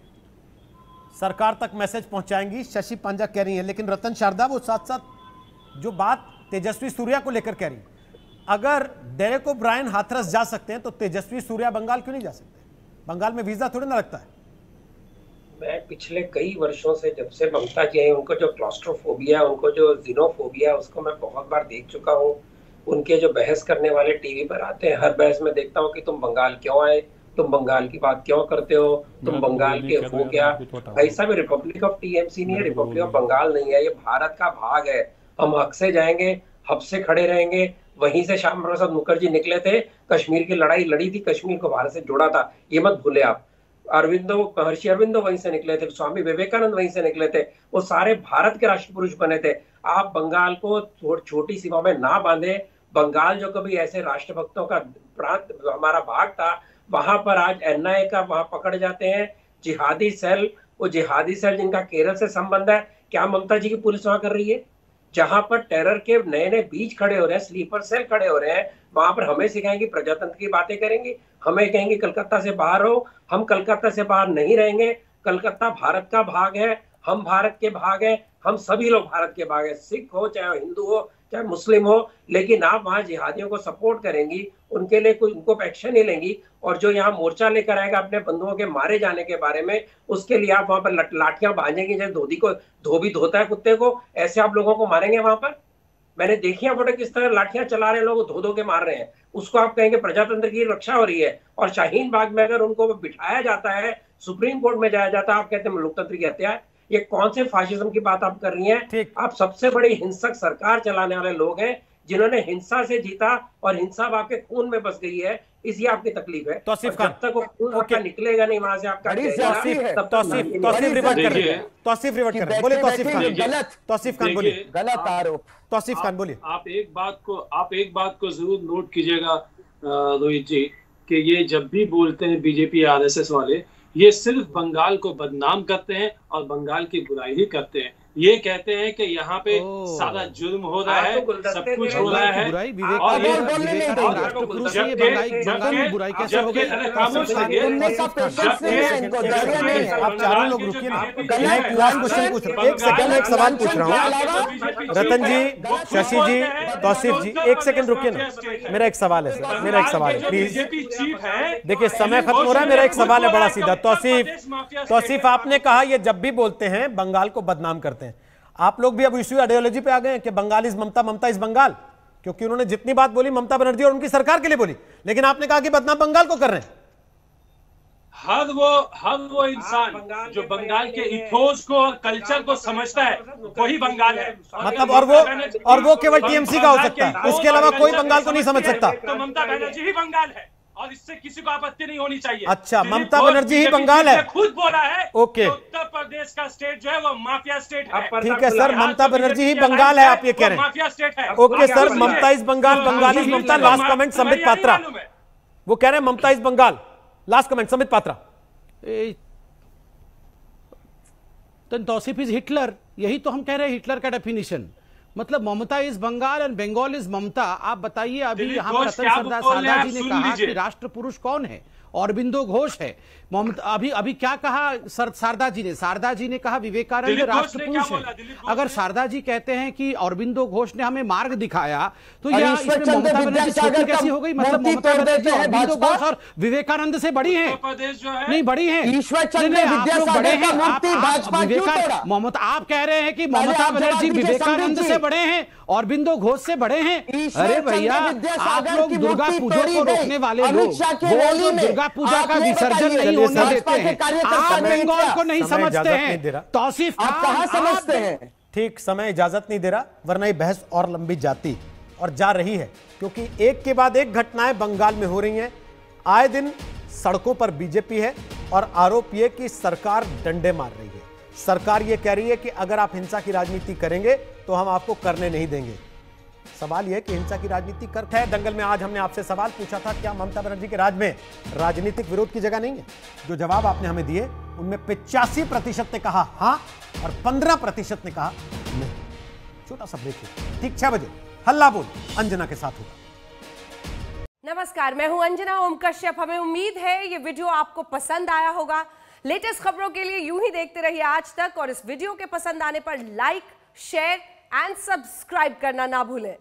सरकार तक मैसेज पहुंचाएंगी, शशि पांजा कह रही है। लेकिन रतन शारदा, वो साथ साथ जो बात तेजस्वी सूर्या को लेकर कह रही है, अगर डेरेक ओब्रायन हाथरस जा सकते हैं तो तेजस्वी सूर्या बंगाल क्यों नहीं जा सकते? बंगाल में वीजा थोड़ी ना लगता है। मैं पिछले कई वर्षों से, जब से ममता जी हैं, उनको जो क्लॉस्ट्रोफोबिया, उनको जो जीनोफोबिया, उसको मैं बहुत बार देख चुका हूँ। उनके जो बहस करने वाले टीवी पर आते हैं, हर बहस में देखता हूँ कि तुम बंगाल क्यों आए, तुम बंगाल की बात क्यों करते हो, तुम बंगाल के हो क्या। भाई साहब, रिपब्लिक ऑफ टीएमसी नहीं है, रिपब्लिक ऑफ बंगाल नहीं है, ये भारत का भाग है। हम हक से जाएंगे, हक से खड़े रहेंगे। वहीं से श्यामा प्रसाद मुखर्जी निकले थे, कश्मीर की लड़ाई लड़ी थी, कश्मीर को भारत से जोड़ा था, ये मत भूले आप। महर्षि अरविंदो वहीं से निकले थे, स्वामी विवेकानंद वहीं से निकले थे, वो सारे भारत के राष्ट्र पुरुष बने थे। आप बंगाल को छोटी सीमा में ना बांधे। बंगाल जो कभी ऐसे राष्ट्रभक्तों का प्रांत हमारा भाग था, वहां पर आज एनआईए का वहां पकड़ जाते हैं जिहादी सेल। वो जिहादी सेल जिनका केरल से संबंध है, क्या ममता जी की पुलिस वहां कर रही है? जहां पर टेरर के नए नए बीज खड़े हो रहे हैं, स्लीपर सेल खड़े हो रहे हैं, वहां पर हमें सिखाएंगे प्रजातंत्र की बातें करेंगे, हमें कहेंगे कलकत्ता से बाहर हो। हम कलकत्ता से बाहर नहीं रहेंगे। कलकत्ता भारत का भाग है, हम भारत के भाग है, हम सभी लोग भारत के भाग है, सिख हो चाहे हिंदू हो चाहे मुस्लिम हो। लेकिन आप वहां जिहादियों को सपोर्ट करेंगी, उनके लिए कोई उनको एक्शन नहीं लेंगी। और जो यहाँ मोर्चा लेकर आएगा अपने बंधुओं के मारे जाने के बारे में, उसके लिए आप वहां पर लाठियां बांधेंगे जैसे धोबी धोता है कुत्ते को, ऐसे आप लोगों को मारेंगे वहां पर। मैंने देखी है फोटो किस तरह लाठियां चला रहे लोग, धो के मार रहे हैं। उसको आप कहेंगे प्रजातंत्र की रक्षा हो रही है। और शाहीन बाग में अगर उनको बिठाया जाता है, सुप्रीम कोर्ट में जाया जाता है, आप कहते हैं लोकतंत्र की हत्या है। ये कौन से फाशिज्म की बात आप कर रही हैं? आप सबसे बड़ी हिंसक सरकार चलाने वाले लोग हैं, जिन्होंने हिंसा से जीता और हिंसा आपके खून में बस गई है, इसी आपकी तकलीफ है। तौसीफ खान, जब तक वो खून आपका निकलेगा नहीं वहां से आपका तौसीफ रिवर्ट कर रहे हैं, तौसीफ रिवर्ट कर रहे हैं। बोलिए तौसीफ खान, तौसीफ खान बोलिए। गलत आरोप। तौसीफ खान बोलिए। आप एक बात को जरूर नोट कीजिएगा रोहित जी, कि ये जब भी बोलते हैं बीजेपी आरएसएस वाले, ये सिर्फ बंगाल को बदनाम करते हैं और बंगाल की बुराई ही करते हैं। ये कहते हैं कि यहाँ पे सारा जुर्म हो रहा है, सब कुछ हो रहा है। और ये आप चारों लोग रुकिए ना, मैं एक लास्ट क्वेश्चन पूछ रहा हूँ। एक सेकंड, एक सवाल पूछ रहा हूँ। रतन जी, शशि जी, तौसीफ जी, एक सेकंड रुकिए ना। मेरा एक सवाल है सर, मेरा एक सवाल है, प्लीज। देखिए समय खत्म हो रहा है, मेरा एक सवाल है बड़ा सीधा। तौसीफ, आपने कहा ये जब भी बोलते हैं बंगाल को बदनाम करते हैं। आप लोग भी अब इश्यू आइडियोलॉजी पे आ गए हैं कि बंगाल इज ममता, ममता इज बंगाल, क्योंकि उन्होंने जितनी बात बोली ममता बनर्जी और उनकी सरकार के लिए बोली, लेकिन आपने कहा कि बदनाम बंगाल को कर रहे हैं। हर वो इंसान जो बंगाल के इथोस को और कल्चर को समझता है वही बंगाल है। मतलब और वो केवल टीएमसी का हो सकता है, उसके अलावा कोई बंगाल को नहीं समझ सकता। तो ममता बनर्जी ही बंगाल है और इससे किसी को आपत्ति नहीं होनी चाहिए। अच्छा, ममता बनर्जी ही बंगाल है, खुद बोला है। ओके, उत्तर प्रदेश का स्टेट जो है वो माफिया स्टेट है। ठीक है सर, ममता बनर्जी ही बंगाल है, आप ये कह रहे हैं। माफिया स्टेट है। Okay sir, Mamata is Bengal, Bengal is Mamata. Last comment Sambit Patra, वो कह रहे हैं Mamata is Bengal. Last comment Sambit Patra. Tausif is Hitler, यही तो हम कह रहे हैं, हिटलर का डेफिनेशन। मतलब Mamata is Bengal and Bengal is Mamata. आप बताइए, अभी यहाँ पर रतन सरदार जी ने कहा कि राष्ट्र पुरुष कौन है? अरविंदो घोष है। ममता अभी क्या कहा शारदा जी ने? शारदा जी ने कहा विवेकानंद राष्ट्र पुरुष है। अगर शारदा जी कहते हैं कि अरविंदो घोष ने हमें मार्ग दिखाया, तो यह इसमें ममता बनर्जी छोटी कैसी हो गई? मतलब ममता बनर्जी अरविंदो घोष और विवेकानंद से बड़ी है? नहीं, बड़ी है। आप लोग बड़े हैं, ममता, आप कह रहे हैं कि ममता बनर्जी विवेकानंद से बड़े हैं, अरविंदो घोष से बड़े हैं। अरे भैया, आप लोग दुर्गा पूजा को रोकने वाले लोग, वो दुर्गा पूजा का विसर्जन नहीं होने देते हैं, आप बंगाल को नहीं समझते हैं। तौसीफ आप कहां समझते हैं? ठीक, समय इजाजत नहीं दे रहा, वरना ये बहस और लंबी जाती और जा रही है, क्योंकि एक के बाद एक घटनाएं बंगाल में हो रही हैं। आए दिन सड़कों पर बीजेपी है और आरोप यह कि सरकार डंडे मार रही है। सरकार यह कह रही है कि अगर आप हिंसा की राजनीति करेंगे तो हम आपको करने नहीं देंगे। सवाल यह है कि हिंसा की राजनीति करते हैं। दंगल में आज हमने आपसे सवाल पूछा था, क्या ममता बनर्जी के राज में राजनीतिक विरोध की जगह नहीं है? जो जवाब आपने हमें दिए उनमें 85% ने कहा हां और 15% ने कहा नहीं। छोटा सा ब्रेक है, ठीक 6 बजे हल्ला बोल अंजना के साथ होगा। नमस्कार, मैं हूं अंजना ओम कश्यप। हमें उम्मीद है ये वीडियो आपको पसंद आया होगा। लेटेस्ट खबरों के लिए यूं ही देखते रहिए आज तक, और इस वीडियो के पसंद आने पर लाइक, शेयर एंड सब्सक्राइब करना ना भूलें।